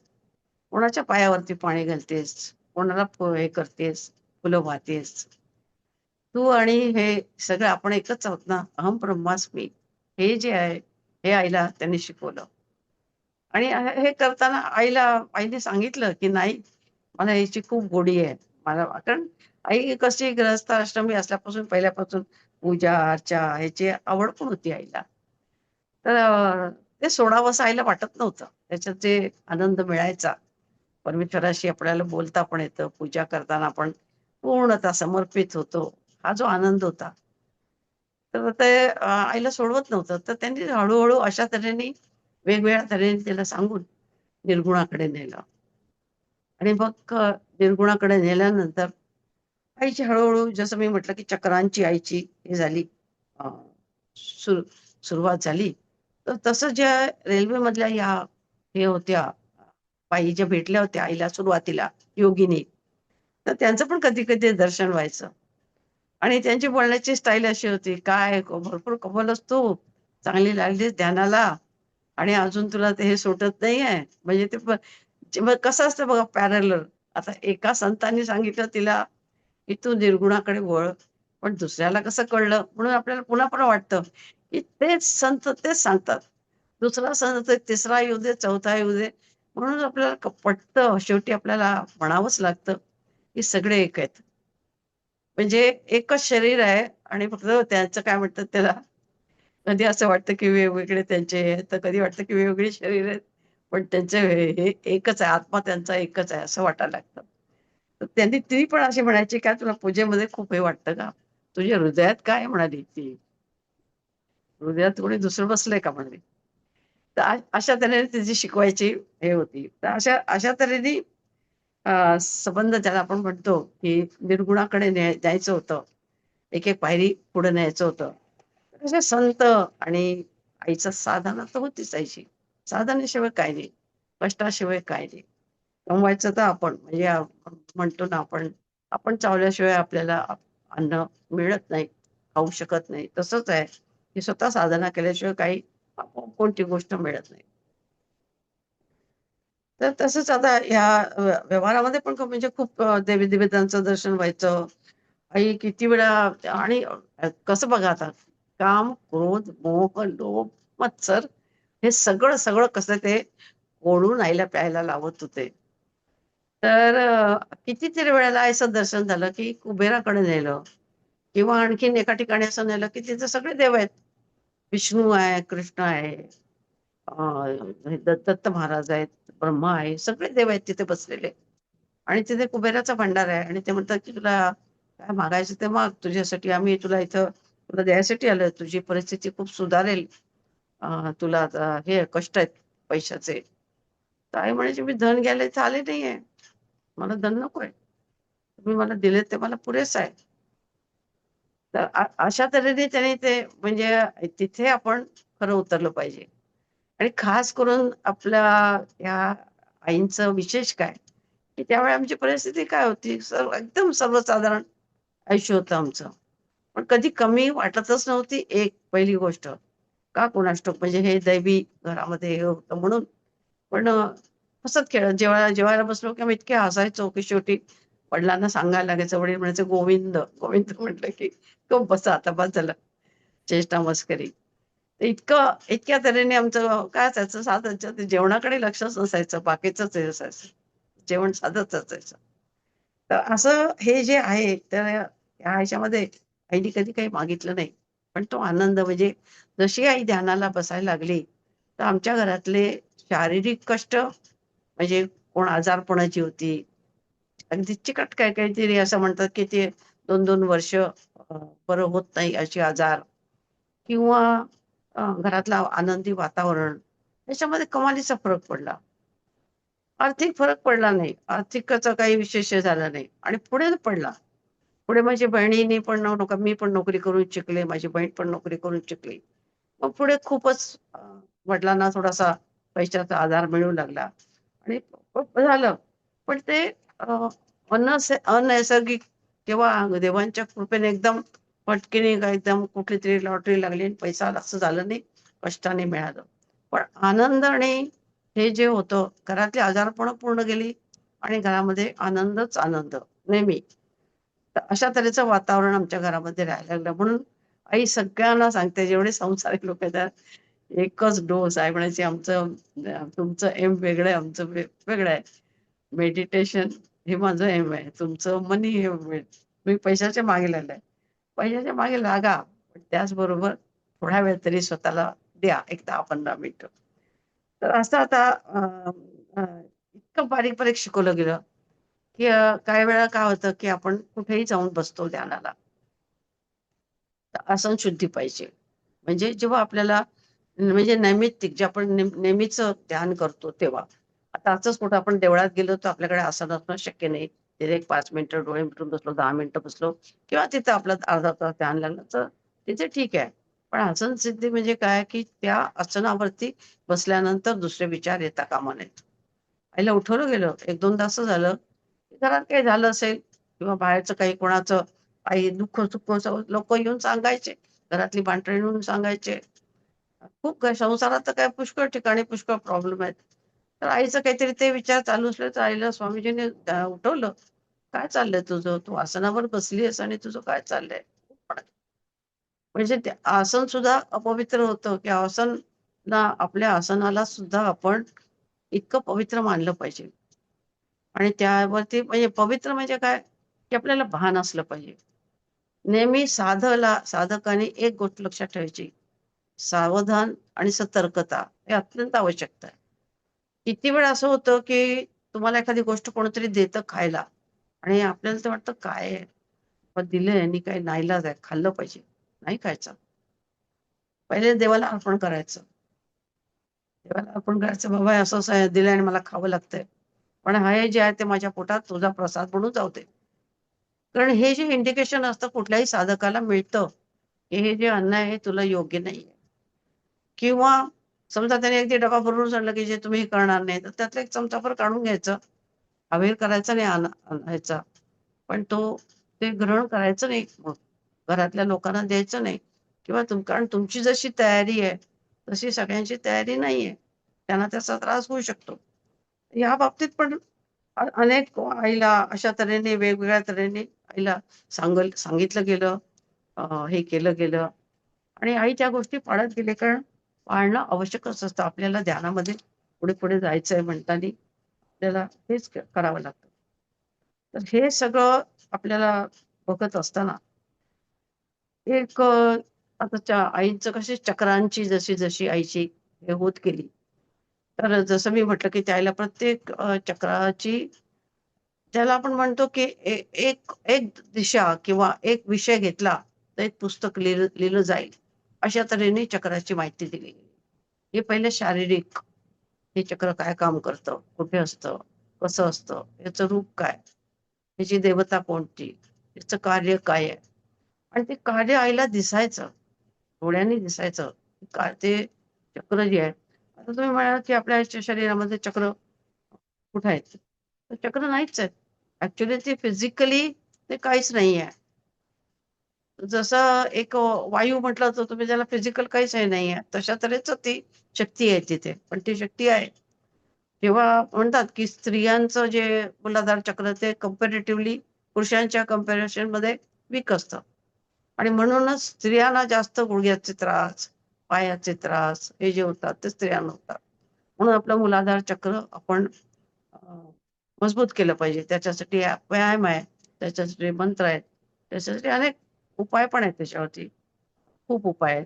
A: कोणाच्या पायावरती पाणी घालतेस? कोणाला हे करतेस, फुलं वाहतेस? तू आणि हे सगळं आपण एकच आहोत ना? अहम ब्रह्मास्मी." हे जे आहे, हे आईला त्यांनी शिकवलं. आणि हे करताना आईने सांगितलं, की "नाही, मला याची खूप गोडी आहे." कारण आई कशी गृहस्थ आश्रमी असल्यापासून पहिल्यापासून पूजा-अर्चा ह्याची आवड पण होती आईला. तर ते सोडावंसं आईला वाटत नव्हतं. त्याच्यात जे आनंद मिळायचा, परमेश्वराशी आपल्याला बोलता पण येतं, पूजा करताना आपण पूर्णतः समर्पित होतो. हा जो आनंद होता, तर ते आईला सोडवत नव्हतं. तर त्यांनी हळू अशा तऱ्हेने वेगवेगळ्या तऱ्हेने तिला सांगून निर्गुणाकडे नेलं आणि मग निर्गुणाकडे नेल्यानंतर आईची हळू जसं मी म्हटलं, की चक्रांची आईची हे झाली अ, सुर सुरुवात झाली. तर तसं ज्या रेल्वेमधल्या ह्या हे होत्या बाई ज्या भेटल्या होत्या आईला सुरुवातीला योगिनी, तर त्यांचं पण कधी-कधी दर्शन व्हायचं आणि त्यांची बोलण्याची स्टाईल अशी होती, "काय भरपूर कमवलंस तू, चांगली लागलीस ध्यानाला आणि अजून तुला ते हे सुटत नाहीये." म्हणजे ते मग कसं असतं बघा पॅरलल. आता एका संतांनी सांगितलं तिला, की "तू निर्गुणाकडे वळ." पण दुसऱ्याला कसं कळलं म्हणून आपल्याला पुन्हा वाटतं, की तेच संत तेच सांगतात. दुसरा संत तिसरा येऊ दे, चौथा येऊ दे. म्हणून आपल्याला पटतं. शेवटी आपल्याला म्हणावंच लागतं, की सगळे एक आहेत. म्हणजे एकच शरीर आहे आणि फक्त त्यांचं काय म्हणतात त्याला, कधी असं वाटतं, की वेगवेगळे त्यांचे हे तर कधी वाटतं, की वेगवेगळी शरीर आहेत. पण त्यांचे हे एकच आहे. आत्मा त्यांचा एकच आहे असं वाटायला लागतं. तर त्यांनी ती पण अशी म्हणायची, "काय तुला पूजेमध्ये खूप हे वाटतं का? तुझ्या हृदयात काय आहे?" म्हणाली ती. "हृदयात कोणी दुसरं बसलंय का?" म्हणाली. तर अशा तऱ्हेने तिची शिकवायची हे होती. तर अशा अशा तऱ्हेने संबंध ज्याला आपण म्हणतो, की निर्गुणाकडे न्यायचं होतं. एक-एक पायरी पुढे न्यायचं होतं. तसे संत आणि आईचं साधना तर होतीच आईची. साधनेशिवाय काय नाही. कष्टाशिवाय काय नाही. कमवायचं तर आपण म्हणजे म्हणतो ना आपण, आपण चावल्याशिवाय आपल्याला अन्न मिळत नाही, खाऊ शकत नाही. तसंच आहे, की स्वतः साधना केल्याशिवाय काही कोणती गोष्ट मिळत नाही. तर तसंच आता ह्या व्यवहारामध्ये पण म्हणजे खूप देवी-देवतांचं दर्शन व्हायचं. आई किती वेळा आणि कसं बघा आता काम, क्रोध, मोह, लोभ, मत्सर हे सगळं कसं ते ओढून आईला प्यायला लावत होते. तर कितीतरी वेळेला असं दर्शन झालं, की कुबेराकडे नेलं किंवा आणखीन एका ठिकाणी असं नेलं, की तिथे सगळे देव आहेत. विष्णू आहे, कृष्ण आहे, दत्त महाराज आहेत, ब्रह्मा आहे, सगळे देव आहेत तिथे बसलेले. आणि तिथे कुबेराचा भंडार आहे आणि ते म्हणतात, की "तुला काय मागायचं ते माग. तुझ्यासाठी आम्ही तुला इथं तुला द्यायसाठी आलोय. तुझी परिस्थिती खूप सुधारेल. तुला आता हे कष्ट आहेत पैशाचे." तर आई म्हणायची, "मी धन घ्यायला इथे आले नाहीये. मला धन नकोय. तुम्ही मला दिलेत ते मला पुरेसं आहे." तर अशा तऱ्हेने त्याने ते म्हणजे तिथे आपण खरं उतरलं पाहिजे. आणि खास करून आपल्या ह्या आईंचं विशेष काय, की त्यावेळी आमची परिस्थिती काय होती, एकदम सर्वसाधारण आयुष्य होतं आमचं. पण कधी कमी वाटतच नव्हती एक पहिली गोष्ट. का कुणास ठाऊक म्हणजे हे दैवी घरामध्ये हे होतं म्हणून. पण हसत खेळत जेवायला बसलो की आम्ही इतके हसायचो की शेवटी वडिलांना सांगायला लागायचं. वडील म्हणायचे, "गोविंद." गोविंद म्हटलं की "गप्प बसा आता बस झालं." चेष्टा मस्करी. तर इतक्या तऱ्हेने आमचं काय असायचं साधं ते जेवणाकडे लक्षच नसायचं. बाकीचंच हे असायचं. जेवण साधंच असायचं. तर असं हे जे आहे तर या ह्याच्यामध्ये आईने कधी काही मागितलं नाही. पण तो आनंद म्हणजे जशी आई ध्यानाला बसायला लागली, तर आमच्या घरातले शारीरिक कष्ट म्हणजे कोण आजारपणाची होती. अगदी चिकट काय काहीतरी असं म्हणतात, की ते 2-2 वर्ष बरं होत नाही असे आजार किंवा घरातलं आनंदी वातावरण याच्यामध्ये कमालीचा फरक पडला. आर्थिक फरक पडला नाही. आर्थिकचा काही विशेष झाला नाही आणि पुढे पडला. पुढे माझ्या बहिणीने पण मी पण नोकरी करून शिकले. माझी बहीण पण नोकरी करून शिकली. मग पुढे खूपच वडिलांना थोडासा पैशाचा आधार मिळू लागला आणि झालं. पण ते अ, अनैसर्गिक किंवा देवांच्या कृपेने एकदम फटकेने काय एकदम कुठलीतरी लॉटरी लागली आणि पैसा आला असं झालं नाही. कष्टाने मिळालं. पण आनंद आणि हे जे होतं घरातली आजारपणं पूर्ण गेली आणि घरामध्ये आनंदच आनंद नेहमी. तर अशा तऱ्हेचं वातावरण आमच्या घरामध्ये राहायला लागलं. म्हणून आई सगळ्यांना सांगते जेवढे संसारिक लोक आहेत एकच डोस आहे म्हणायची आमचं तुमचं एम वेगळं आहे, आमचं वेगळं आहे. मेडिटेशन हे माझं एम आहे. तुमचं मनी हे तुम्ही पैशाच्या मागे लागलाय. पैशाच्या मागे लागा, पण त्याचबरोबर थोडा वेळ तरी स्वतःला द्या. एक 10-15 मिनिटं. तर असं आता अ, इतकं बारीक-बारीक शिकवलं गेलं, की काही वेळा काय होतं, की आपण कुठेही जाऊन बसतो ध्यानाला. तर आसन शुद्धी पाहिजे. म्हणजे जेव्हा आपल्याला म्हणजे नैमित्तिक जे आपण नेहमीचं ध्यान करतो तेव्हा. आता असंच कुठं आपण देवळात गेलो तर आपल्याकडे आसन असणं शक्य नाही. तिथे एक 5 मिनिटं डोळे मिटून बसलो, 10 मिनिटं बसलो किंवा तिथं आपलं अर्धा तास ध्यान लागलं तर तिथे ठीक आहे. पण आसन सिद्धी म्हणजे काय, की त्या आसनावरती बसल्यानंतर दुसरे विचार येता कामा नयेत. आईला उठवलं गेलं. 1-2दा असं झालं, की घरात काही झालं असेल किंवा बाहेरचं काही कोणाचं काही दुःख-सुख लोकं येऊन सांगायचे. घरातली भांडणं येऊन सांगायचे. खूप काय संसारात तर काय पुष्कळ ठिकाणी पुष्कळ प्रॉब्लेम आहेत. तर आईचं काहीतरी ते विचार चालू असले तर आईला स्वामीजींनी उठवलं. "काय चाललंय तुझं? तू आसनावर बसली आहेस आणि तुझं काय चाललंय?" म्हणजे ते आसन सुद्धा अपवित्र होतं, की आपल्या आसनाला सुद्धा आपण इतकं पवित्र मानलं पाहिजे. आणि त्यावरती म्हणजे पवित्र म्हणजे काय, की आपल्याला भान असलं पाहिजे. नेहमी साधकाने एक गोष्ट लक्षात ठेवायची, सावधान आणि सतर्कता हे अत्यंत आवश्यकता आहे. किती वेळा असं होतं, की तुम्हाला एखादी गोष्ट कोणीतरी देतं खायला आणि आपल्याला तर वाटतं काय आहे? पण दिलंय आणि काही नाईलाज आहे, खाल्लं पाहिजे. नाही खायचं. पहिले देवाला अर्पण करायचं. देवाला अर्पण करायचं, "बाबा हे असं-असं आहे, दिलंय आणि मला खावं लागतंय. पण हे जे आहे ते माझ्या पोटात तुझा प्रसाद म्हणून जाऊ दे." कारण हे जे इंडिकेशन असतं कुठल्याही साधकाला मिळतं, की हे जे अन्न आहे हे तुला योग्य नाहीये. किंवा समजा त्याने अगदी डबा भरून आणलं, की जे तुम्ही हे करणार नाही, तर त्यातला एक चमचाभर काढून घ्यायचं. अवेअर करायचा नाही ह्याचा. पण ते ग्रहण करायचं नाही मग. घरातल्या लोकांना द्यायचं नाही किंवा कारण तुमची जशी तयारी आहे, तशी सगळ्यांची तयारी नाहीये. त्यांना त्याचा त्रास होऊ शकतो. या बाबतीत पण अनेक आईला अशा तऱ्हेने वेगवेगळ्या तऱ्हेने आईला सांगितलं गेलं, हे केलं गेलं आणि आई त्या गोष्टी पाळत गेली. कारण पाळणं आवश्यकच असतं. आपल्याला ध्यानामध्ये पुढे-पुढे जायचंय म्हणताना आपल्याला हेच करावं लागतं. तर हे सगळं आपल्याला बघत असताना एक आताच्या आईचं कशी चक्रांची जशी जशी आईची हे होत गेली, तर जसं मी म्हटलं की त्याला प्रत्येक चक्राची त्याला आपण म्हणतो की एक एक दिशा किंवा एक विषय घेतला तर एक पुस्तक लिहिलं लिहिलं जाईल, अशा तऱ्हेने चक्राची माहिती दिली गेली. हे पहिले शारीरिक, हे चक्र काय काम करतं, कुठे असतं, कसं असतं, याचं रूप काय, याची देवता कोणती, याचं कार्य काय आहे. आणि ते कार्य आईला दिसायचं, डोळ्यांनी दिसायचं. ते चक्र जे आहे, आता तुम्ही म्हणाल की आपल्या आईच्या शरीरामध्ये चक्र कुठे आहेत? तर चक्र नाहीच आहेत. ऍक्च्युली ते फिजिकली ते काहीच नाही आहे. जसं एक वायू म्हटलं तर तुम्ही त्याला फिजिकल काहीच हे नाही आहे. तशा तऱ्हेच ती शक्ती आहे तिथे. पण ती शक्ती आहे. जेव्हा म्हणतात की स्त्रियांचं जे मूलाधार चक्र ते कंपॅरेटिव्हली पुरुषांच्या कंपॅरिझनमध्ये वीक असतं. आणि म्हणूनच स्त्रियांना जास्त गुडघ्याचे त्रास, पायाचे त्रास हे जे होतात ते स्त्रियांना होतात. म्हणून आपलं मूलाधार चक्र आपण अ, मजबूत केलं पाहिजे. त्याच्यासाठी व्यायाम आहे, त्याच्यासाठी मंत्र आहेत, त्याच्यासाठी अनेक उपाय पण आहेत त्याच्यावरती. खूप उपाय आहेत.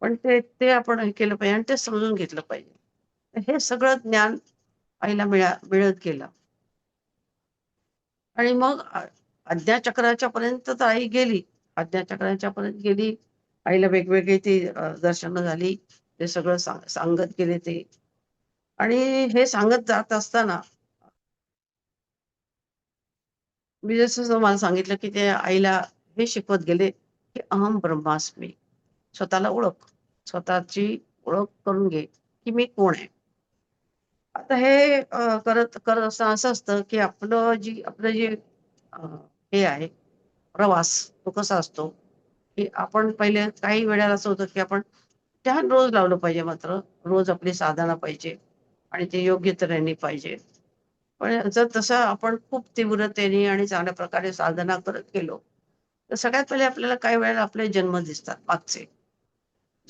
A: पण ते ते आपण हे केलं पाहिजे आणि ते समजून घेतलं पाहिजे. हे सगळं ज्ञान आईला मिळत गेलं. आणि मग आज्ञाचक्राच्या पर्यंत तर आई गेली. आज्ञाचक्राच्या पर्यंत गेली. आईला वेगवेगळी ती दर्शनं झाली. ते सगळं सांगत गेले ते. आणि हे सांगत जात असताना मी जसं तुम्हाला सांगितलं, की ते आईला हे शिकवत गेले, की अहम ब्रह्मास्मी. स्वतःला ओळख. स्वतःची ओळख करून घे, की मी कोण आहे. आता हे करत करत असताना असं असतं, की आपलं जे अ, हे आहे प्रवास तो कसा असतो, की आपण पहिले काही वेळेला असं होतं, की आपण ध्यान रोज लावलं पाहिजे मात्र. रोज आपली साधना पाहिजे आणि ते योग्य तऱ्हेने पाहिजे. पण जर तसं आपण खूप तीव्रतेने आणि चांगल्या प्रकारे साधना करत गेलो, तर सगळ्यात पहिले आपल्याला काही वेळेला आपले जन्म दिसतात मागचे.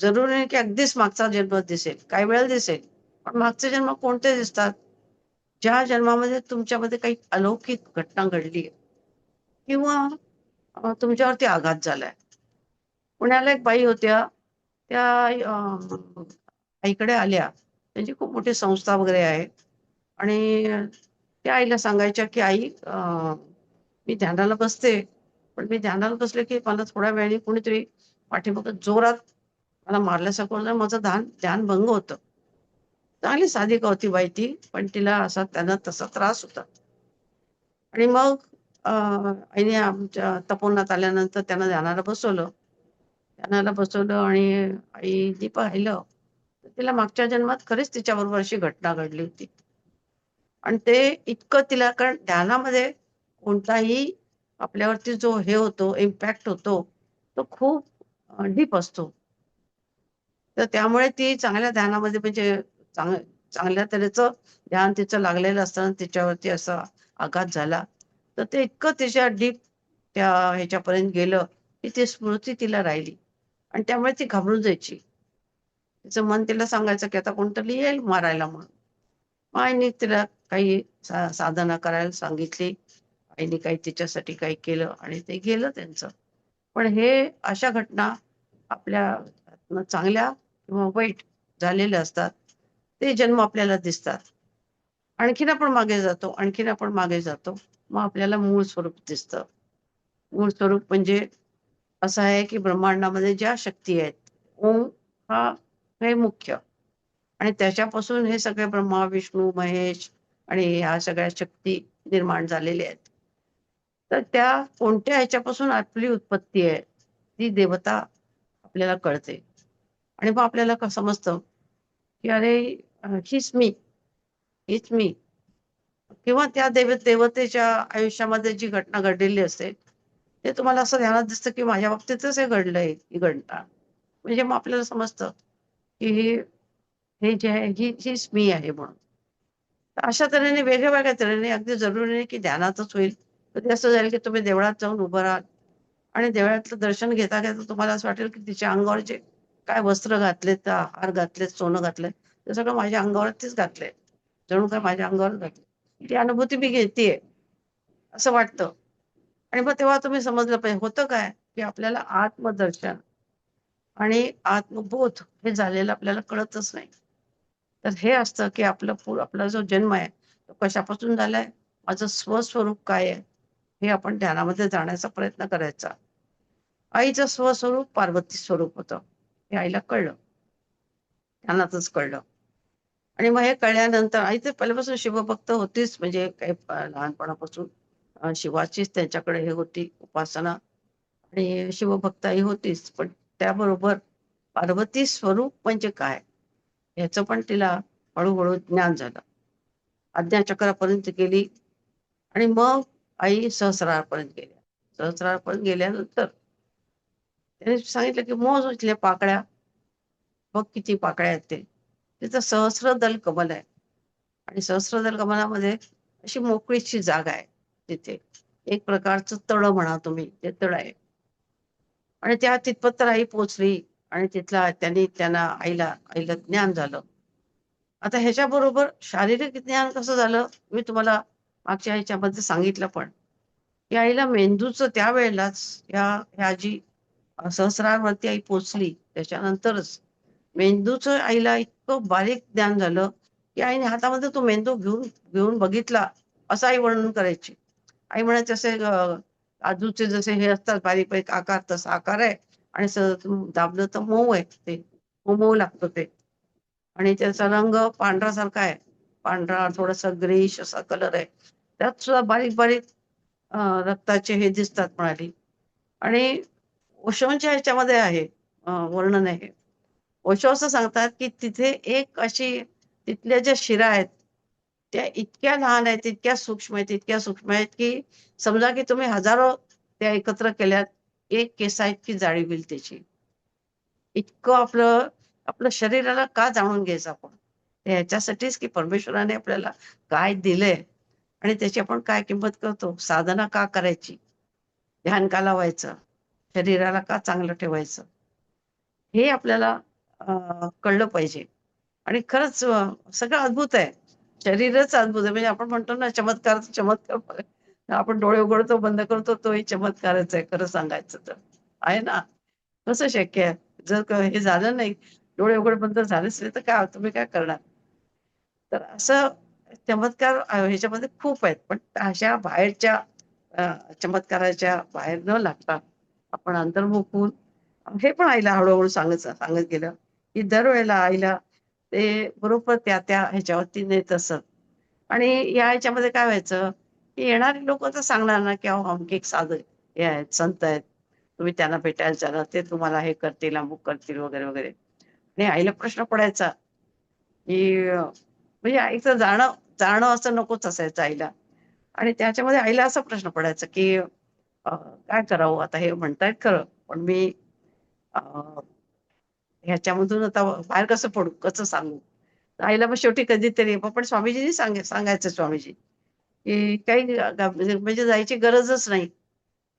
A: जरुरी नाही की अगदीच मागचा जन्म दिसेल. काही वेळेला दिसेल. पण मागचे जन्म कोणते दिसतात? ज्या जन्मामध्ये तुमच्यामध्ये काही अलौकिक घटना घडली आहे किंवा तुमच्यावरती आघात झालाय. पुण्याला एक बाई होत्या, त्या आईकडे आल्या. त्यांची खूप मोठी संस्था वगैरे आहे आणि त्या आईला सांगायच्या, की "आई मी ध्यानाला बसते, पण मी ध्यानाला बसले, की मला थोड्या वेळाने कोणीतरी पाठीमागं जोरात मला मारल्यासारखं होतं. माझं ध्यान भंग होतं." चांगली साधिका होती बाई ती, पण तिला असा त्यांना तसा त्रास होता. आणि मग आईने आमच्या तपोवनात आल्यानंतर त्यांना ध्यानाला बसवलं. ध्यानाला बसवलं आणि आईने पाहिलं, तर तिला मागच्या जन्मात खरीच तिच्याबरोबर अशी घटना घडली होती. आणि ते इतकं तिला कारण ध्यानामध्ये कोणताही आपल्यावरती जो हे होतो, इम्पॅक्ट होतो, तो खूप डीप असतो. तर त्यामुळे ती चांगल्या ध्यानामध्ये म्हणजे चांग चांगल्या तऱ्हेचं ध्यान तिचं लागलेलं असताना तिच्यावरती असा आघात झाला. तर ते इतकं तिच्या डीप त्या ह्याच्यापर्यंत गेलं, की ती स्मृती तिला राहिली आणि त्यामुळे ती घाबरून जायची. तिचं मन तिला सांगायचं, की आता कोणतरी येईल मारायला म्हणून. मग आईने तिला काही साधना करायला सांगितली. आईने काही तिच्यासाठी काही केलं आणि ते गेलं त्यांचं. पण हे अशा घटना आपल्या चांगल्या किंवा वाईट झालेल्या असतात. ते जन्म आपल्याला दिसतात. आणखीन आपण मागे जातो, आणखीन आपण मागे जातो. मग आपल्याला मूळ स्वरूप दिसतं. मूळ स्वरूप म्हणजे असं आहे, की ब्रह्मांडामध्ये ज्या शक्ती आहेत, ओम हा हे मुख्य आणि त्याच्यापासून हे सगळे ब्रह्मा, विष्णू, महेश आणि ह्या सगळ्या शक्ती निर्माण झालेल्या आहेत. तर त्या कोणत्या ह्याच्यापासून आपली उत्पत्ती आहे, ती देवता आपल्याला कळते. आणि मग आपल्याला समजतं, की अरे हीच मी, हीच मी. किंवा त्या देवतेच्या आयुष्यामध्ये जी घटना घडलेली असते, ते तुम्हाला असं ध्यानात दिसतं, की माझ्या बाबतीतच हे घडलंय ही घटना. म्हणजे मग आपल्याला समजतं, की हे जे आहे हीच मी आहे म्हणून. तर अशा तऱ्हेने वेगळ्या-वेगळ्या तऱ्हेने अगदी जरुरी नाही, की ध्यानातच होईल. कधी असं जाईल, की तुम्ही देवळात जाऊन उभं राहाल आणि देवळातलं दर्शन घेता-घेता तुम्हाला असं वाटेल, की तिच्या अंगावर जे काय वस्त्र घातलेत, हार घातलेत, सोनं घातलंय, ते सगळं माझ्या अंगावरतीच घातलंय. जणू काय माझ्या अंगावरच घातलंय. ती अनुभूती मी घेतीये. असं वाटतं. आणि मग तेव्हा तुम्ही समजलं पाहिजे होतं काय, की आपल्याला आत्मदर्शन आणि आत्मबोध हे झालेलं आपल्याला कळतच नाही. तर हे असतं, की आपला जो जन्म आहे, तो कशापासून झालाय? माझं स्वस्वरूप काय आहे? हे आपण ध्यानामध्ये जाण्याचा प्रयत्न करायचा. आईचं स्वस्वरूप पार्वती स्वरूप होतं. हे आईला कळलं. ध्यानातच कळलं. आणि मग हे कळल्यानंतर आई तर पहिल्यापासून शिवभक्त होतीच म्हणजे काही लहानपणापासून शिवाचीच त्यांच्याकडे हे होती उपासना आणि शिवभक्ताई होतीच. पण त्याबरोबर पार्वती स्वरूप म्हणजे काय? ह्याचं पण तिला हळू ज्ञान झालं. आज्ञाचक्रापर्यंत गेली आणि मग आई सहस्रारपर्यंत गेल्या. सहस्रारपर्यंत गेल्यानंतर त्याने सांगितलं, की "मोज इथल्या पाकळ्या, बघ किती पाकळ्या आहेत ते." तिथं सहस्रदल कमल आहे आणि सहस्रदल कमलामध्ये अशी मोकळीची जागा आहे तिथे. एक प्रकारचं तळं म्हणा तुम्ही, ते तळ आहे आणि त्या तिथपर्यंत तर आई पोहोचली आणि त्यांना आईला ज्ञान झालं. आता ह्याच्याबरोबर शारीरिक ज्ञान कसं झालं, मी तुम्हाला मागच्या ह्याच्यामध्ये सांगितलं पण. की आईला मेंदूचं त्यावेळेलाच ह्या जी सहस्रारवरती आई पोचली त्याच्यानंतरच मेंदूचं आईला इतकं बारीक ज्ञान झालं, की आईने हातामध्ये तो मेंदू घेऊन घेऊन बघितला, असं आई वर्णन करायची. आई म्हणायची असे काजूचे जसे हे असतात बारीक-बारीक आकार तसा आकार आहे आणि दाबलं तर मऊ आहे ते. मऊ लागतं ते आणि त्याचा रंग पांढरासारखा आहे. पांढरा थोडासा ग्रेइश असा कलर आहे. त्यात सुद्धा बारीक-बारीक रक्ताचे हे दिसतात म्हणाली आणि ओशोंच्या ह्याच्यामध्ये आहे वर्णन आहे. ओशो असं सांगतात, की तिथे एक अशी तिथल्या ज्या शिरा आहेत, त्या इतक्या लहान आहेत, इतक्या सूक्ष्म आहेत, की समजा की तुम्ही हजारो त्या एकत्र केल्यात, एक केसा इतकी जाळी होईल त्याची. इतकं आपलं आपलं शरीराला का जाणून घ्यायचं आपण? ते ह्याच्यासाठीच की परमेश्वराने आपल्याला काय दिलंय आणि त्याची आपण काय किंमत करतो? साधना का करायची? ध्यान का लावायचं? शरीराला का चांगलं ठेवायचं? हे आपल्याला कळलं पाहिजे. आणि खरंच सगळं अद्भुत आहे. शरीरच अद्भुत आहे. म्हणजे आपण म्हणतो ना चमत्कार, चमत्कार बघा. आपण डोळे उघडतो, बंद करतो तोही चमत्कारच आहे खरं सांगायचं तर. आहे ना? कसं शक्य आहे? जर हे झालं नाही, डोळे उघड बंद झालेच नाही तर काय तुम्ही काय करणार? तर असं चमत्कार ह्याच्यामध्ये खूप आहेत. पण अशा बाहेरच्या चमत्काराच्या बाहेर न लागता आपण अंतर्मुख होऊन हे पण आईला हळू सांगत सांगत गेलं, की दरवेळेला आईला ते बरोबर त्या ह्याच्यावरती नेत असत. आणि या ह्याच्यामध्ये काय व्हायचं, की येणारे लोकं तर सांगणार ना, की अहो अमुक एक साधू हे आहेत, संत आहेत. तुम्ही त्यांना भेटायला चला, ते तुम्हाला हे करतील, अमुक करतील वगैरे, वगैरे. आणि आईला प्रश्न पडायचा, की म्हणजे आईचं जाणं जाणं असं नकोच असायचं आईला. आणि त्याच्यामध्ये आईला असा प्रश्न पडायचा, की काय करावं आता हे म्हणतायत खरं, पण मी अ, ह्याच्यामधून आता बाहेर कसं पडू? कसं सांगू? तर आईला मग शेवटी कधीतरी मग पण स्वामीजींनी सांगायचं स्वामीजी, की काही म्हणजे जायची गरजच नाही.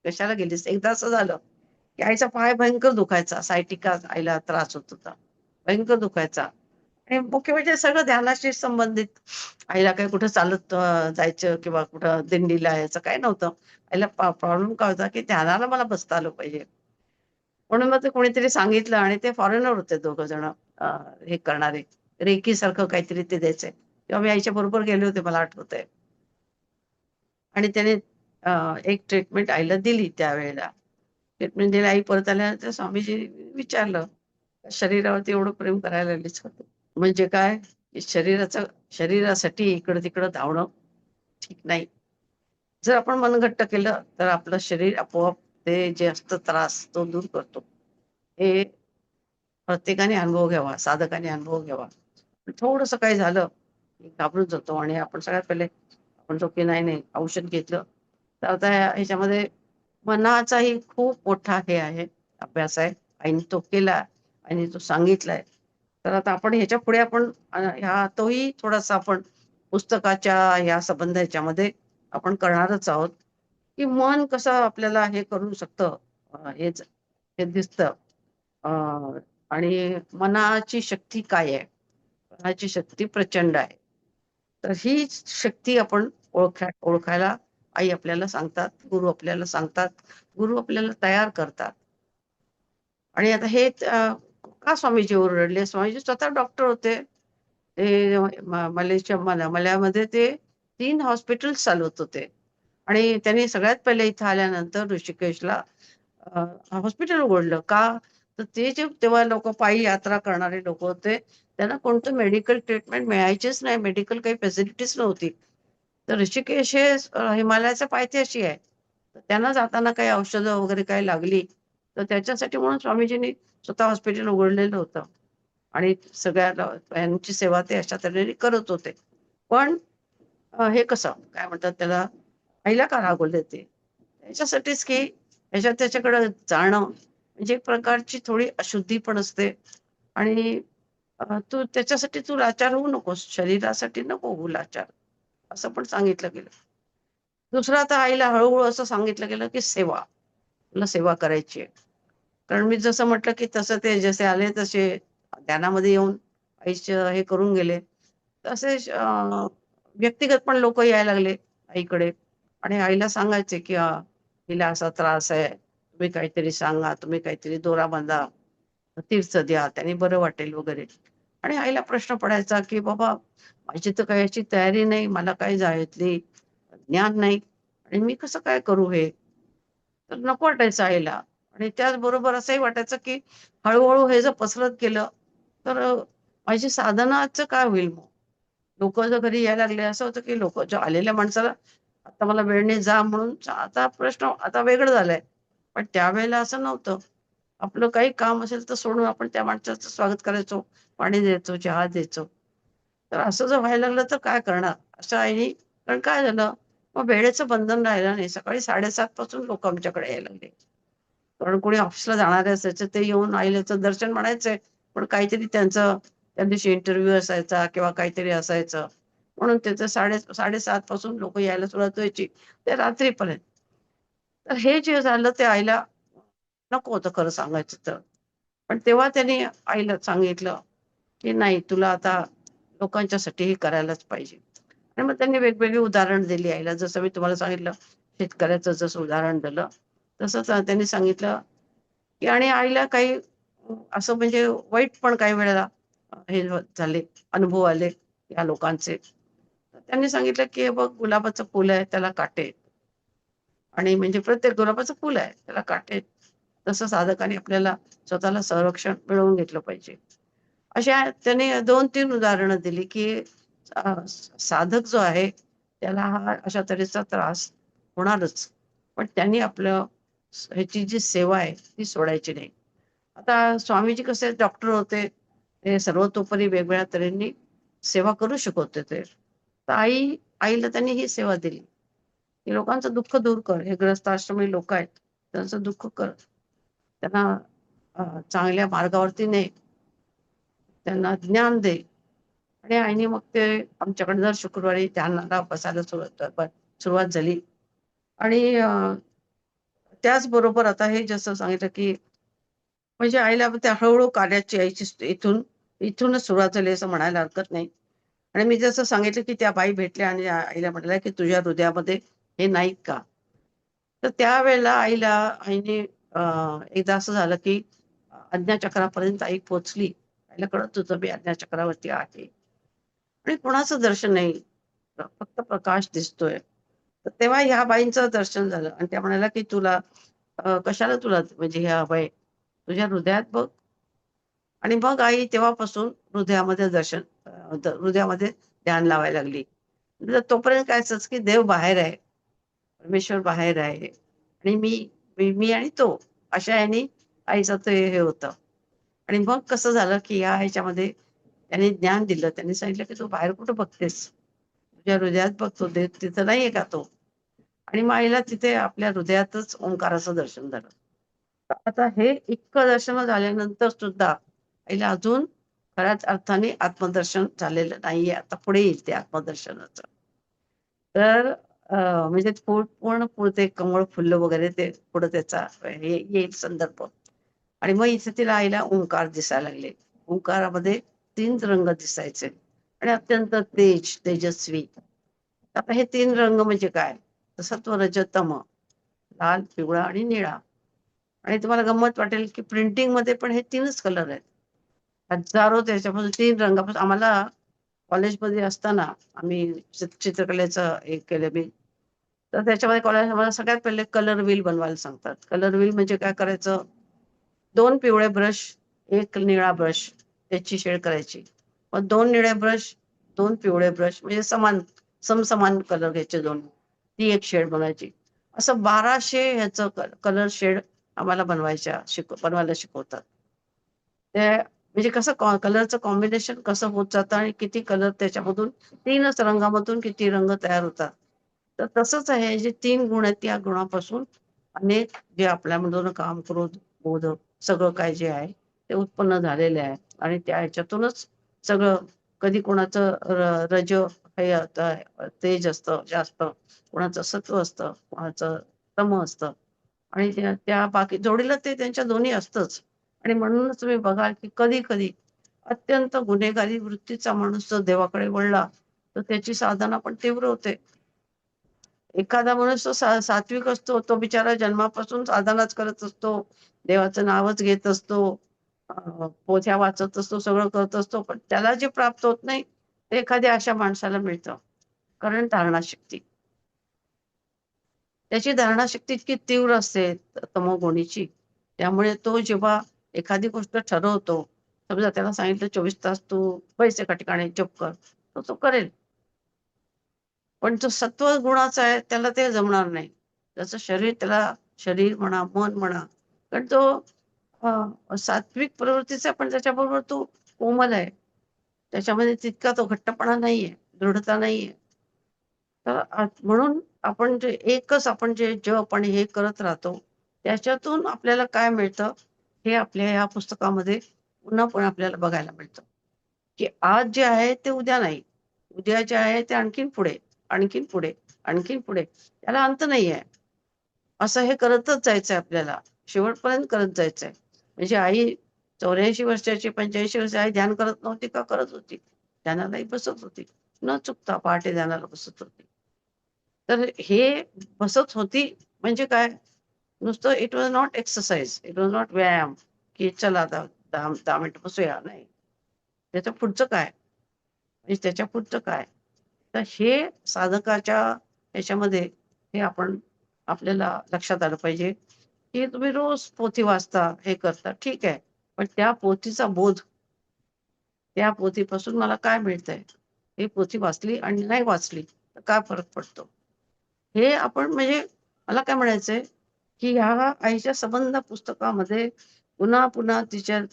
A: कशाला गेलीस? एकदा असं झालं, की आईचा पाय भयंकर दुखायचा. सायटिका आईला त्रास होत होता. भयंकर दुखायचा. आणि मुख्य म्हणजे सगळं ध्यानाशी संबंधित. आईला काही कुठं चालत जायचं किंवा कुठं दिंडीला यायचं काही नव्हतं. आईला प्रॉब्लेम काय होता, की ध्यानाला मला बसता आलं पाहिजे. म्हणून मग ते कोणीतरी सांगितलं आणि ते फॉरेनर होते दोघं जण हे करणारे. रेकी सारखं काहीतरी ते द्यायचे. तेव्हा मी आईच्या बरोबर गेले होते मला आठवतंय. आणि त्याने एक ट्रीटमेंट आईला दिली त्यावेळेला. ट्रीटमेंट दिली. आई परत आल्यानंतर स्वामीजी विचारलं, "शरीरावरती एवढं प्रेम करायला लागलीस का तू?" म्हणजे काय? की शरीरासाठी इकडं-तिकडं धावणं ठीक नाही. जर आपण मनघट्ट केलं, तर आपलं शरीर आपोआप ते जे असतं त्रास तो दूर करतो. हे प्रत्येकाने अनुभव घ्यावा, साधकाने अनुभव घ्यावा. थोडंसं काही झालं, की घाबरून जातो आणि आपण सगळ्यात पहिले आपण म्हणतो, की नाही औषध घेतलं. तर आता ह्याच्यामध्ये मनाचाही खूप मोठा हे आहे, अभ्यास आहे. आईने तो केला आणि तो सांगितलाय. तर आता आपण ह्याच्यापुढे आपण तोही थोडासा आपण पुस्तकाच्या ह्या संबंध ह्याच्यामध्ये आपण करणारच आहोत, की मन कसं आपल्याला हे करू शकतं हे दिसतं. अ, आणि मनाची शक्ती काय आहे? मनाची शक्ती प्रचंड आहे. तर ही शक्ती आपण ओळखायला आई आपल्याला सांगतात, गुरु आपल्याला सांगतात, गुरु आपल्याला तयार करतात. आणि आता हे का स्वामीजी ओरडले? स्वामीजी स्वतः डॉक्टर होते. ते मलयामध्ये ते 3 हॉस्पिटल्स चालवत होते. आणि त्यांनी सगळ्यात पहिले इथं आल्यानंतर ऋषिकेशला हॉस्पिटल उघडलं. का? तर ते जे तेव्हा लोकं पायी यात्रा करणारे लोकं होते, त्यांना कोणतं मेडिकल ट्रीटमेंट मिळायचीच नाही. मेडिकल काही फॅसिलिटीज नव्हती. तर ऋषिकेश हे हिमालयाच्या पायथ्याशी आहे. तर त्यांना जाताना काही औषधं वगैरे काही लागली, तर त्याच्यासाठी म्हणून स्वामीजींनी स्वतः हॉस्पिटल उघडलेलं होतं. आणि सगळ्या यांची सेवा ते अशा तऱ्हेने करत होते. पण हे कसं काय म्हणतात त्याला, आईला का रागवले ते? त्याच्यासाठीच की ह्याच्यात त्याच्याकडे जाणं म्हणजे एक प्रकारची थोडी अशुद्धी पण असते. आणि तू त्याच्यासाठी लाचार होऊ नकोस. शरीरासाठी नको होऊ लाचार, असं पण सांगितलं गेलं. दुसरं आता आईला हळू असं सांगितलं गेलं, की सेवा. तुला सेवा करायची आहे. कारण मी जसं म्हटलं, की तसं ते जसे आले तसे ध्यानामध्ये येऊन आईचं हे करून गेले. तसे व्यक्तिगत पण लोकं यायला लागले आईकडे आणि आईला सांगायचे, की हिला असा त्रास आहे. तुम्ही काहीतरी सांगा, तुम्ही काहीतरी दोरा बांधा, तीर्थ द्या, त्याने बरं वाटेल वगैरे. आणि आईला प्रश्न पडायचा, की बाबा माझी तर काही याची तयारी नाही, मला काही यातली ज्ञान नाही आणि मी कसं काय करू हे? तर नको वाटायचं आईला. आणि त्याचबरोबर असंही वाटायचं, की हळू हे जर पसरत गेलं, तर माझी साधनाचं काय होईल मग? लोकं जर घरी यायला लागले, असं होतं, की लोकं ज्या आलेल्या माणसाला आता मला वेळ नाही जा म्हणून आता प्रश्न आता वेगळं झालंय. पण त्यावेळेला असं नव्हतं. आपलं काही काम असेल तर सोडून आपण त्या माणसाचं स्वागत करायचो, पाणी द्यायचो, चहा द्यायचो. तर असं जर व्हायला लागलं तर काय करणार? असं आईनी कारण काय झालं, मग वेळेचं बंधन राहिलं नाही. सकाळी 7:30 पासून लोकं आमच्याकडे यायला लागले. कारण कोणी ऑफिसला जाणारे असायचे ते येऊन आईचं दर्शन म्हणायचंय, पण काहीतरी त्यांचं त्या दिवशी इंटरव्ह्यू असायचा किंवा काहीतरी असायचं. म्हणून त्याचं 7:30 पासून लोकं यायला सुरुवात व्हायची ते रात्रीपर्यंत. तर हे जे झालं ते आईला नको होतं खरं सांगायचं तर. पण तेव्हा त्यांनी आईला सांगितलं, की नाही तुला आता लोकांच्यासाठी हे करायलाच पाहिजे. आणि मग त्यांनी वेगवेगळी उदाहरण दिली आईला. जसं मी तुम्हाला सांगितलं शेतकऱ्याचं जसं उदाहरण दिलं, तसंच त्यांनी सांगितलं, की आणि आईला काही असं म्हणजे वाईट पण काही वेळेला हे झाले, अनुभव आले या लोकांचे. तर त्यांनी सांगितलं, की "हे बघ गुलाबाचं फुल आहे त्याला काटे आहेत आणि म्हणजे प्रत्येक गुलाबाचं फुल आहे त्याला काटे आहेत. तसं साधकाने आपल्याला स्वतःला संरक्षण मिळवून घेतलं पाहिजे." अशा त्यांनी 2-3 उदाहरणं दिली, की साधक जो आहे त्याला हा अशा तऱ्हेचा त्रास होणारच. पण त्यांनी आपलं ह्याची जी सेवा आहे ती सोडायची नाही. आता स्वामीजी कसे डॉक्टर होते. ते सर्वतोपरी वेगवेगळ्या तऱ्हेने सेवा करू शकत होते. तर आईला त्यांनी ही सेवा दिली, की लोकांचं दुःख दूर कर. हे ग्रस्त आश्रमी लोकं आहेत, त्यांचं दुःख कर. त्यांना चांगल्या मार्गावरती ने. त्यांना ज्ञान दे. आणि आईने मग ते आमच्याकडे दर शुक्रवारी ध्यानाला बसायला सुरुवात झाली. आणि त्याचबरोबर आता हे जसं सांगितलं, की म्हणजे आईला त्या हळू कार्याची आईची इथूनच सुरुवात झाली असं म्हणायला हरकत नाही. आणि मी जसं सांगितलं, की त्या बाई भेटल्या आणि आईला म्हणाल्या, की "तुझ्या हृदयामध्ये हे नाही का?" तर त्यावेळेला आईने एकदा असं झालं, की आज्ञाचक्रापर्यंत आई पोहोचली. आईला कळत होतं मी आज्ञाचक्रावरती आहे आणि कोणाचं दर्शन नाही. फक्त प्रकाश दिसतोय. तर तेव्हा ह्या बाईंचं दर्शन झालं आणि त्या म्हणाल्या, की कशाला तुला म्हणजे हे हवंय? तुझ्या हृदयात बघ." आणि मग आई तेव्हापासून हृदयामध्ये ध्यान लावायला लागली. तर तोपर्यंत काय असायचं, की देव बाहेर आहे, परमेश्वर बाहेर आहे आणि मी मी मी आणि तो अशा ह्यानी आईचं ते हे होतं. आणि मग कसं झालं, की या ह्याच्यामध्ये त्यांनी ज्ञान दिलं. त्यांनी सांगितलं, की "तू बाहेर कुठं बघतेस? तुझ्या हृदयात बघ तो देव तिथं नाहीये का तो?" आणि मग आईला तिथे आपल्या हृदयातच ओंकाराचं दर्शन झालं. तर आता हे इतकं दर्शन झाल्यानंतर सुद्धा आईला अजून खऱ्याच अर्थाने आत्मदर्शन झालेलं नाहीये. आता पुढे येईल ते आत्मदर्शनाचं. तर म्हणजे पूर्ण ते कमळ फुललं वगैरे ते पुढे त्याचा हे येईल संदर्भ. आणि मग इथे तिला आईला ओंकार दिसायला लागले. ओंकारामध्ये 3 रंग दिसायचे आणि अत्यंत तेजस्वी. आता हे 3 रंग म्हणजे काय? सत्व रज तम, लाल, पिवळा आणि निळा. आणि तुम्हाला गंमत वाटेल की प्रिंटिंग मध्ये पण हे तीनच कलर आहेत. हजारो त्याच्यापासून 3 रंगापासून आम्हाला कॉलेजमध्ये असताना आम्ही चित्रकलेचं हे केलं मी. तर त्याच्यामध्ये कॉलेज आम्हाला सगळ्यात पहिले कलर व्हील बनवायला सांगतात. कलर व्हील म्हणजे काय करायचं, 2 पिवळे ब्रश, 1 निळा ब्रश त्याची शेड करायची. मग 2 निळे ब्रश, 2 पिवळे ब्रश म्हणजे समसमान कलर घ्यायचे 2. ती एक शेड बनवायची. असं 1200 ह्याचं कलर शेड आम्हाला बनवायला शिकवतात. ते म्हणजे कसं कलरचं कॉम्बिनेशन कसं होत जातं आणि किती कलर त्याच्यामधून 3च रंगामधून किती रंग तयार होतात. तर तसंच आहे जे 3 गुण आहेत त्या गुणापासून अनेक जे आपल्यामधून काम, क्रोध, बोध सगळं काय जे आहे ते उत्पन्न झालेले आहे आणि त्या ह्याच्यातूनच सगळं कधी कोणाचं रज हे तेज असतं जास्त, कोणाचं सत्व असतं, कोणाचं तम असतं आणि त्या बाकी जोडीला ते त्यांच्या दोन्ही असतंच. आणि म्हणूनच तुम्ही बघाल की कधी-कधी अत्यंत गुन्हेगारी वृत्तीचा माणूस जर देवाकडे वळला, तर त्याची साधना पण तीव्र होते. एखादा माणूस तो सात्विक असतो, तो बिचारा जन्मापासून साधनाच करत असतो. देवाचं नावच घेत असतो. पोथ्या वाचत असतो, सगळं करत असतो. पण त्याला जे प्राप्त होत नाही, ते एखाद्या अशा माणसाला मिळतं. कारण धारणाशक्ती. त्याची धारणाशक्ती इतकी तीव्र असते तमोगुणीची. त्यामुळे तो जेव्हा एखादी गोष्ट ठरवतो, समजा त्याला सांगितलं 24 तास तू पैसे एका ठिकाणी जप कर, तर तो करेल. पण जो सत्व गुणाचा आहे त्याला ते जमणार नाही. त्याचं शरीर त्याला शरीर म्हणा, मन म्हणा, कारण तो सात्विक प्रवृत्तीचा पण त्याच्याबरोबर तो कोमल आहे. त्याच्यामध्ये तितका तो घट्टपणा नाहीये, दृढता नाहीये. तर म्हणून आपण जे एकच आपण जे जप आणि हे करत राहतो, त्याच्यातून आपल्याला काय मिळतं, हे आपल्या या पुस्तकामध्ये पुन्हा-पुन्हा आपल्याला बघायला मिळतं, की आज जे आहे ते उद्या नाही. उद्या जे आहे ते आणखीन पुढे, आणखीन पुढे, आणखीन पुढे. त्याला अंत नाहीये. असं हे करतच जायचंय आपल्याला. शेवटपर्यंत करत जायचंय. म्हणजे आई 84 वर्षाची, 85 वर्षाची आई ध्यान करत नव्हती का? करत होती. ध्यानालाही बसत होती. न चुकता पहाटे ध्यानाला बसत होती. तर हे बसत होती म्हणजे काय? नुसतं it was not exercise, it was not व्यायाम, की चला आता 10 मिनिटं बसूया. नाही. त्याच्या पुढचं काय? म्हणजे त्याच्या पुढचं काय? तर हे साधकाच्या ह्याच्यामध्ये हे आपण आपल्याला लक्षात आलं पाहिजे, की तुम्ही रोज पोथी वाचता, हे करता, ठीक आहे. पण त्या पोथीचा बोध, त्या पोथीपासून मला काय मिळतंय? ही पोथी वाचली आणि नाही वाचली तर काय फरक पडतो? हे आपण म्हणजे मला काय म्हणायचंय, की ह्या आईच्या संबंध पुस्तकामध्ये पुन्हा-पुन्हा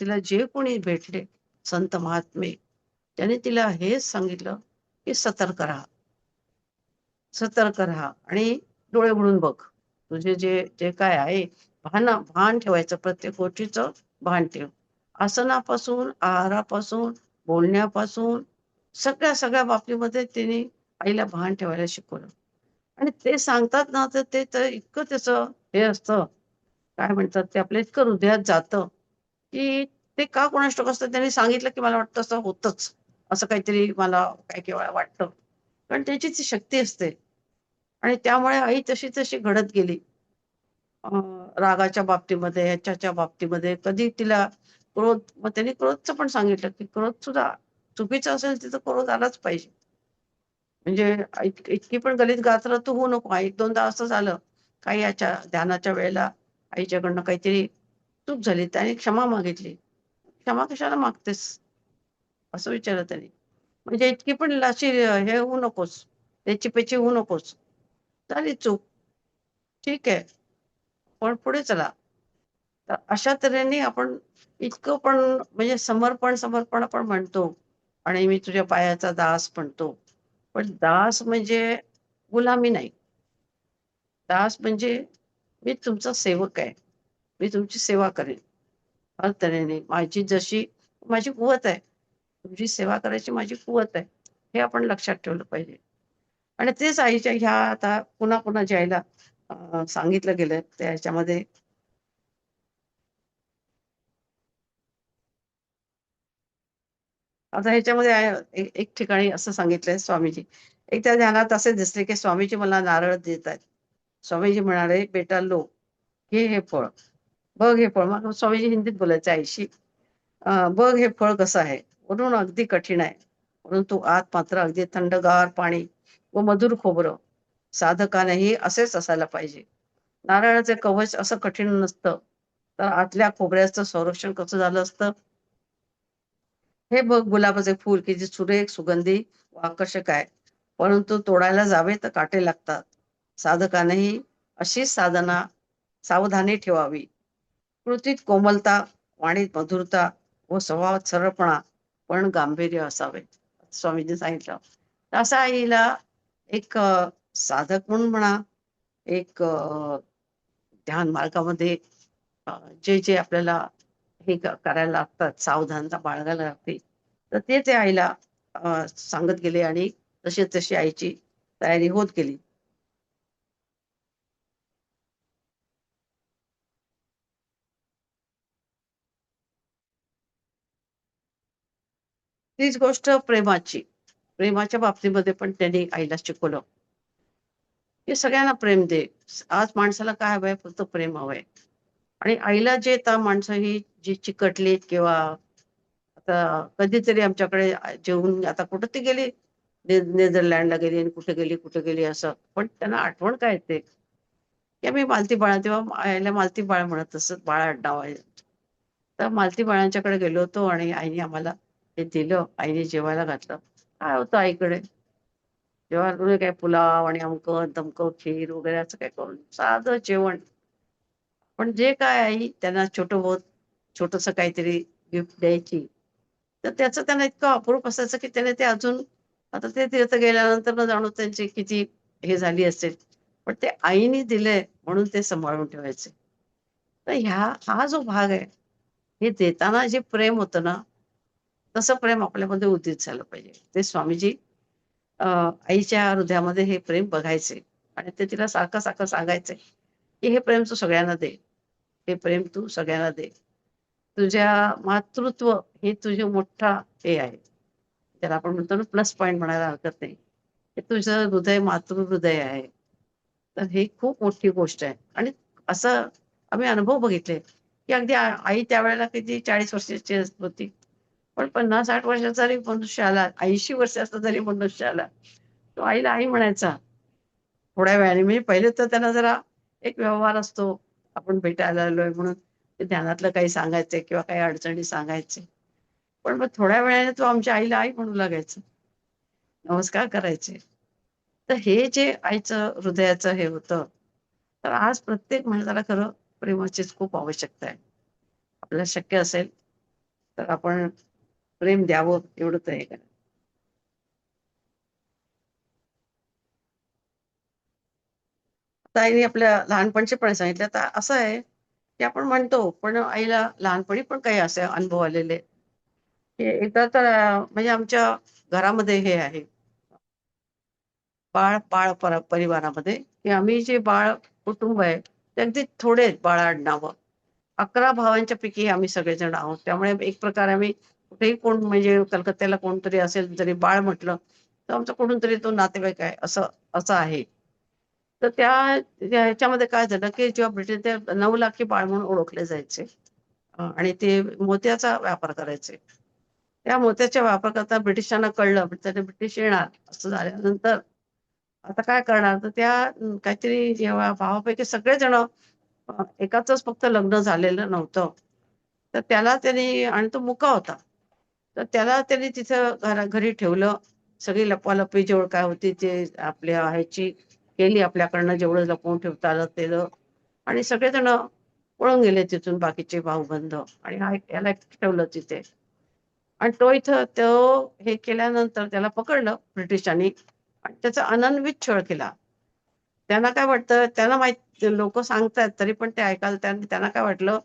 A: तिला जे कोणी भेटले संत महात्मे, त्यांनी तिला हेच सांगितलं, की सतर्क राहा. सतर्क राहा आणि डोळे उघडून बघ. तुझे जे जे काय आहे भान ठेवायचं, प्रत्येक गोष्टीचं भान ठेव. आसनापासून, आहारापासून, बोलण्यापासून सगळ्या बाबतीमध्ये तिने आईला भान ठेवायला शिकवलं. आणि ते सांगतात ना, तर ते तर इतकं त्याचं हे असतं, काय म्हणतात ते आपल्या इतकं हृदयात जातं, की ते का कोणास ठाऊक असतं त्यांनी सांगितलं, की मला वाटतं असं होतंच. असं काहीतरी मला काही-काही वेळा वाटतं. कारण त्याची ती शक्ती असते आणि त्यामुळे आई तशी घडत गेली. अ, रागाच्या बाबतीमध्ये, ह्याच्याच्या बाबतीमध्ये कधी तिला मग त्यांनी क्रोधचं पण सांगितलं, की क्रोध सुद्धा चुकीचं असेल तिथं क्रोध आलाच पाहिजे. म्हणजे इतकी पण गलित गात्र तू होऊ नको. 1-2दा असं झालं, काही याच्या ध्यानाच्या वेळेला आईच्याकडनं काहीतरी चूक झाली, त्याने क्षमा मागितली. क्षमा कशाला मागतेस? असं विचारलं त्याने. म्हणजे इतकी पण अशी हे होऊ नकोस, त्याची-पेची होऊ नकोस. झाली चूक, ठीक आहे. पण पुढे चला. तर अशा तऱ्हेने आपण इतकं पण म्हणजे समर्पण आपण म्हणतो आणि मी तुझ्या पायाचा दास म्हणतो. पण दास म्हणजे गुलामी नाही. दास म्हणजे मी तुमचा सेवक आहे. मी तुमची सेवा करेन. हर तऱ्हेने माझी जशी माझी कुवत आहे. तुमची सेवा करायची माझी कुवत आहे. हे आपण लक्षात ठेवलं पाहिजे. आणि तेच आईच्या ह्या आता पुन्हा-पुन्हा जे आईला सांगितलं गेलं त्या ह्याच्यामध्ये आता ह्याच्यामध्ये आहे एक एक ठिकाणी असं सांगितलंय स्वामीजी. एकदा ध्यानात असे दिसले, की स्वामीजी मला नारळ देत आहेत. स्वामीजी म्हणाले, बेटा लो, घे हे फळ, बघ हे फळ. मग स्वामीजी हिंदीत बोलायचे आईशी. बघ हे फळ कसं आहे. वरून अगदी कठीण आहे, परंतु आत मात्र अगदी थंडगार पाणी व मधुर खोबरं. साधकानेही असेच असायला पाहिजे. नारळाचे कवच असं कठीण नसतं, तर आतल्या खोबऱ्याचं संरक्षण कसं झालं असतं. हे बघ गुलाबाचे फूल, किती सुरेख, सुगंधी व आकर्षक आहे, परंतु तोडायला जावे तर काटे लागतात. साधकानेही अशीच सावधानी ठेवावी. कृतीत कोमलता, वाणीत मधुरता व स्वभावात सरळपणा, पण गांभीर्य असावे, स्वामींनी सांगितलं. तर असा आईला एक साधक म्हणून म्हणा, एक ध्यान मार्गामध्ये जे जे आपल्याला हे करायला लागतात, सावधानता बाळगायला लागते, तर ते आईला सांगत गेले आणि तशी तशी आईची तयारी होत गेली. तीच गोष्ट प्रेमाची. प्रेमाच्या बाबतीमध्ये पण त्यांनी आईला शिकवलं, की सगळ्यांना प्रेम दे. आज माणसाला काय हवंय, फक्त प्रेम हवंय. आणि आईला जे आता माणसं ही जी चिकटलीत किंवा आता कधीतरी आमच्याकडे जेवून आता कुठं ती गेली, नेदरलँडला गेली आणि कुठे गेली असं. पण त्यांना आठवण काय येते, की आम्ही मालती बाळा, तेव्हा आईला मालती बाळ म्हणत असत, बाळ आडनाव आहे. तर मालती बाळांच्याकडे गेलो होतो आणि आईने आम्हाला ते दिलं. आईने जेवायला घातलं. काय होतं आईकडे, जेव्हा तुम्ही काय पुलाव आणि अमकं तमकं खीर वगैरे असं काय करून साधं जेवण. पण जे काय आई त्यांना छोटं बहुत छोटस काहीतरी गिफ्ट द्यायची, तर त्याचं त्यांना इतकं अप्रूप असायचं की त्याने ते अजून, आता ते तीर्थ गेल्यानंतर न जाणू त्यांची किती हे झाली असेल, पण ते आईने दिलंय म्हणून ते सांभाळून ठेवायचे. तर हा जो भाग आहे, हे देताना जे प्रेम होतं ना, तसं प्रेम आपल्यामध्ये उदित झालं पाहिजे. ते स्वामीजी आईच्या हृदयामध्ये हे प्रेम बघायचे आणि ते तिला सारखं सारखं सांगायचे, की हे प्रेम तू सगळ्यांना दे, हे प्रेम तू सगळ्यांना दे. तुझ्या मातृत्व हे तुझे मोठा हे आहे. त्याला आपण म्हणतो ना, प्लस पॉइंट म्हणायला हरकत नाही. हे तुझं हृदय मातृहृदय आहे. तर ही खूप मोठी गोष्ट आहे. आणि असं आम्ही अनुभव बघितले, की अगदी आई त्यावेळेला किती 40 वर्षाची होती. पण 50-60 वर्षाचा जरी मनुष्य आला, 80 वर्षाचा जरी मनुष्य आला, तो आईला आई म्हणायचा. थोड्या वेळाने म्हणजे पहिले तर त्यांना जरा एक व्यवहार असतो. आपण भेटायला आलोय म्हणून ते ध्यानातलं काही सांगायचे किंवा काही अडचणी सांगायचे. पण मग थोड्या वेळाने तो आमच्या आईला आई म्हणू लागायचा. नमस्कार करायचे. तर हे जे आईचं हृदयाचं हे होतं, तर आज प्रत्येक माणसाला खरं प्रेमाचीच खूप आवश्यकता आहे. आपल्याला शक्य असेल तर आपण प्रेम द्यावं एवढं तर हे करा. ताईने आपल्या लहानपणीचे सांगितलं. तर असं आहे, की आपण म्हणतो, पण आईला लहानपणी पण काही असे अनुभव आलेले, की एकदा तर म्हणजे आमच्या घरामध्ये हे आहे, बाळ बाळ परिवारामध्ये, की आम्ही जे बाळ कुटुंब आहे, ते अगदी थोडे आहेत बाळ आडनावं. 11 भावांच्या पैकी आम्ही सगळेजण आहोत. त्यामुळे एक प्रकारे आम्ही कुठेही कोण म्हणजे कलकत्त्याला कोणतरी असेल, जरी बाळ म्हटलं, तर आमचा कुठून तरी तो नातेवाईक आहे, असं असं आहे. तर ह्याच्यामध्ये काय झालं, की जेव्हा ब्रिटिश ते 9 लाखी बाळ म्हणून ओळखले जायचे. आणि ते मोत्याचा व्यापार करायचे. त्या मोत्याचा व्यापार करता ब्रिटिशांना कळलं, तर ब्रिटिश येणार असं झाल्यानंतर आता काय करणार? तर त्या काहीतरी जेव्हा भावापैकी सगळेजण, एकाचंच फक्त लग्न झालेलं नव्हतं. तर त्याला त्यांनी, आणि तो मुका होता. तर त्याला त्यांनी तिथं घरी ठेवलं. सगळी लपवालपवी जेवढं काय होती ते आपल्या ह्याची केली, आपल्याकडनं जेवढं लपवून ठेवता आलं तेवढं. आणि सगळेजण पळून गेले तिथून, बाकीचे भाऊबंध, आणि याला एकटं ठेवलं तिथे. आणि तो इथं तो हे केल्यानंतर त्याला पकडलं ब्रिटिशांनी आणि त्याचा अनन्वित छळ केला. त्यांना काय वाटतं, त्यांना माहित, लोक सांगतायत तरी पण ते ऐकायला त्यांना काय वाटलं,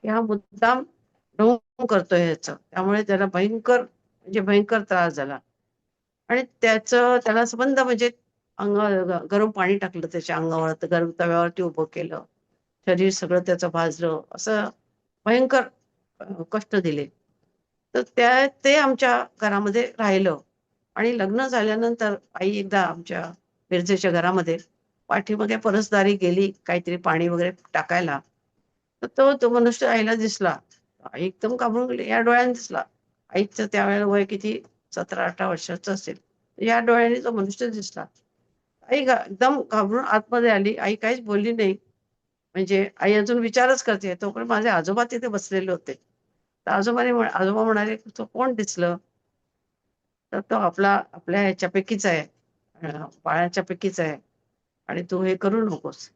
A: की हा मुद्दाम ढोंग करतोय ह्याचं. त्यामुळे त्याला भयंकर म्हणजे भयंकर त्रास झाला. आणि त्याला संबंध म्हणजे गरम पाणी टाकलं त्याच्या अंगावर, तर गरम तव्यावरती उभं केलं. शरीर सगळं त्याचं भाजलं. असं भयंकर कष्ट दिले. तर ते आमच्या घरामध्ये राहिलं. आणि लग्न झाल्यानंतर आई एकदा आमच्या मिरजेच्या घरामध्ये पाठीमागे परसदारी गेली काहीतरी पाणी वगैरे टाकायला, तर तो मनुष्य आईला दिसला. आई एकदम घाबरून गेली. या डोळ्याने दिसला. आईचं त्यावेळेला वय किती 17-18 वर्षाचं असेल. या डोळ्याने तो मनुष्य दिसला. आई एकदम घाबरून आतमध्ये आली. आई काहीच बोलली नाही. म्हणजे आई अजून विचारच करते. तोपर्यंत माझे आजोबा तिथे बसलेले होते. तर आजोबा म्हणाले, "तो कोण दिसलं?" तर तो आपल्या ह्याच्यापैकीच आहे. बाळाच्यापैकीच आहे आणि तू हे करू नकोस.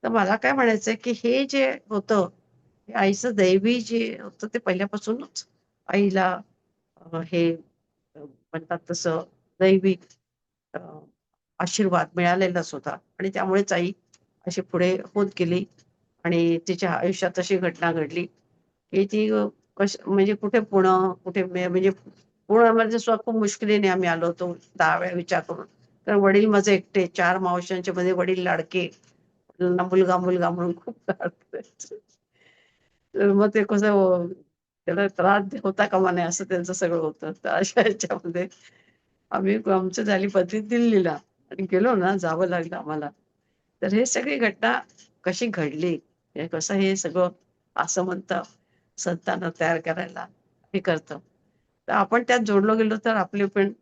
A: तर मला काय म्हणायचंय, की हे जे होतं, हे आईचं दैवी जे होतं ते पहिल्यापासूनच आईला हे म्हणतात तसं दैवी अ, आशीर्वाद मिळालेलाच होता आणि त्यामुळेच आई अशी पुढे होत गेली आणि तिच्या आयुष्यात अशी घटना घडली, की ती म्हणजे कुठे पुणं, कुठे म्हणजे पुण्यामध्ये सुद्धा खूप मुश्किलीने आम्ही आलो होतो 10 वेळा विचार करून. कारण वडील माझे एकटे, 4 मावश्यांच्या मध्ये वडील लाडके. वडिलांना मुलगा, मुलगा म्हणून खूप लाड करायचे. तर मग ते कसं त्याला त्रास होता कामा नये असं त्यांचं सगळं होतं. तर अशा ह्याच्यामध्ये आम्ही आमची झाली बदली दिल्लीला आणि गेलो ना, जावं लागलं आम्हाला. तर हे सगळी घटना कशी घडली, हे कसं हे सगळं असं म्हणतं संतान तयार करायला हे करतं. तर आपण त्यात जोडलो गेलो तर आपली पण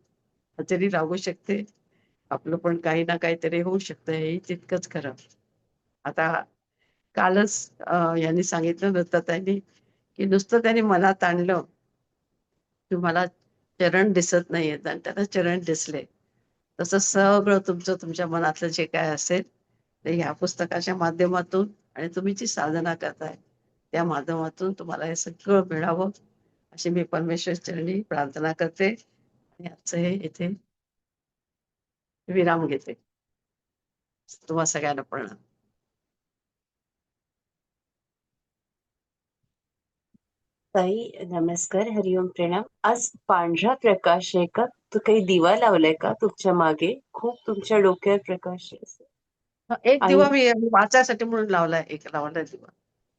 A: हजेरी लागू शकते. आपलं पण काही ना काहीतरी होऊ शकतं हेही तितकंच खरं. आता कालच यांनी सांगितलं दत्ताताईंनी, की नुसतं त्यांनी मनात आणलं, की मला चरण दिसत नाहीयेत आणि त्यांना चरण दिसले. तसं सगळं तुमचं तुमच्या मनातलं जे काय असेल, ते ह्या पुस्तकाच्या माध्यमातून आणि तुम्ही जी साधना करताय, त्या माध्यमातून तुम्हाला हे सगळं मिळावं, अशी मी परमेश्वरचरणी प्रार्थना करते आणि आजचं हे इथे विराम घेते. तुम्हा सगळ्यांना प्रणाम.
B: ताई नमस्कार, हरिओम प्रणाम. आज पांढरा प्रकाश आहे का? तू काही दिवा लावलाय का तुमच्या मागे? खूप तुमच्या डोक्यावर प्रकाश आहे असं.
A: एक
B: आणि
A: दिवा मी वाचायसाठी म्हणून लावलाय, एक लावलाय दिवा.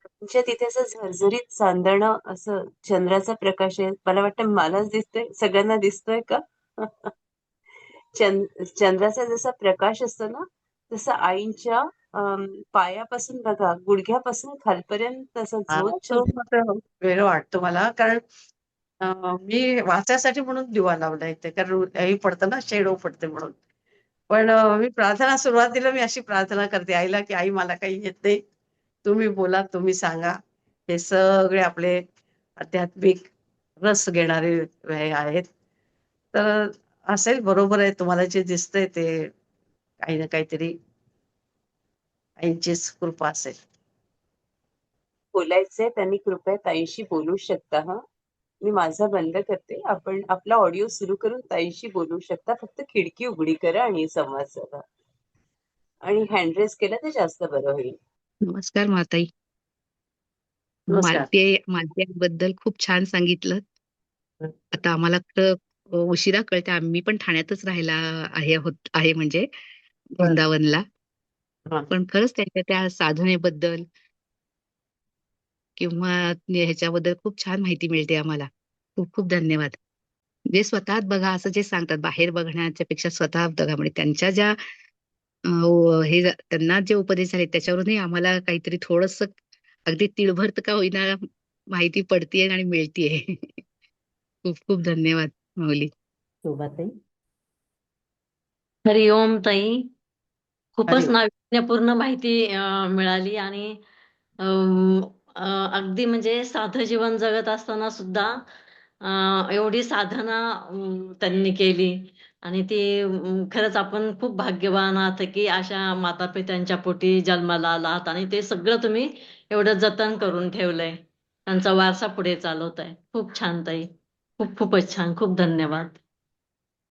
B: तुमच्या तिथे असं झरझरीत चांदणं असं चंद्राचा प्रकाश आहे. मला वाटतं मलाच दिसतोय, सगळ्यांना दिसतोय का? चंद्राचा जसा प्रकाश असतो ना, तसा आईंच्या पायापासून बघा, गुडघ्यापासून खालपर्यंत असा
A: हां,
B: झोत
A: तो मात्र वेगळं वाटतो मला कारण अ, मी वाचायसाठी म्हणून दिवा लावला इथे कारण हे पडतं ना शेडो पडते म्हणून. पण मी प्रार्थना सुरुवातीला मी अशी प्रार्थना करते आईला, की "आई मला काही येत नाही. तुम्ही बोला, तुम्ही सांगा." हे सगळे आपले आध्यात्मिक रस घेणारे हे आहेत. तर असेल बरोबर आहे तुम्हाला जे दिसतंय ते काही ना काहीतरी आईचीच कृपा असेल.
B: बोलायचंय त्यांनी कृपया ताईंशी बोलू शकता हा. मी माझा बंद करते. आपण आपला ऑडिओ सुरू करून ताईंशी बोलू शकता. फक्त खिडकी उघडी करा आणि संवाद साधा. आणि हँड रेस केला तर जास्त बरं होईल.
C: नमस्कार माताई.
A: नमस्कार.
C: मालत्याबद्दल खूप छान सांगितलं. आता आम्हाला तर उशिरा कळते. आम्ही पण ठाण्यातच राहायला आहे म्हणजे
A: बरं.
C: वृंदावनला.
A: हां.
C: पण खरंच त्याच्या त्या साधनेबद्दल किंवा ह्याच्याबद्दल खूप छान माहिती मिळते आम्हाला. खूप खूप धन्यवाद. जे स्वतः बघा असं जे सांगतात बाहेर बघण्याच्या पेक्षा स्वतः बघा म्हणजे त्यांच्या ज्या त्यांना जे उपदेश झाले त्याच्यावरूनही आम्हाला काहीतरी थोडंसं अगदी तिळभर तर का होईना माहिती पडतीये आणि मिळतीये. खूप खूप धन्यवाद माऊली.
A: शोभाताई.
D: हरिओम ताई. खूपच
A: हरिओम.
D: नाविन्यपूर्ण माहिती मिळाली आणि अम, अगदी म्हणजे साधं जीवन जगत असताना सुद्धा एवढी साधना त्यांनी केली आणि ती खरंच आपण खूप भाग्यवान आहात की अशा माता-पित्यांच्या पोटी जन्माला आलात आणि ते सगळं तुम्ही एवढं जतन करून ठेवलंय. त्यांचा वारसा पुढे चालवताय. खूप छान ताई. खूपच छान. खूप धन्यवाद.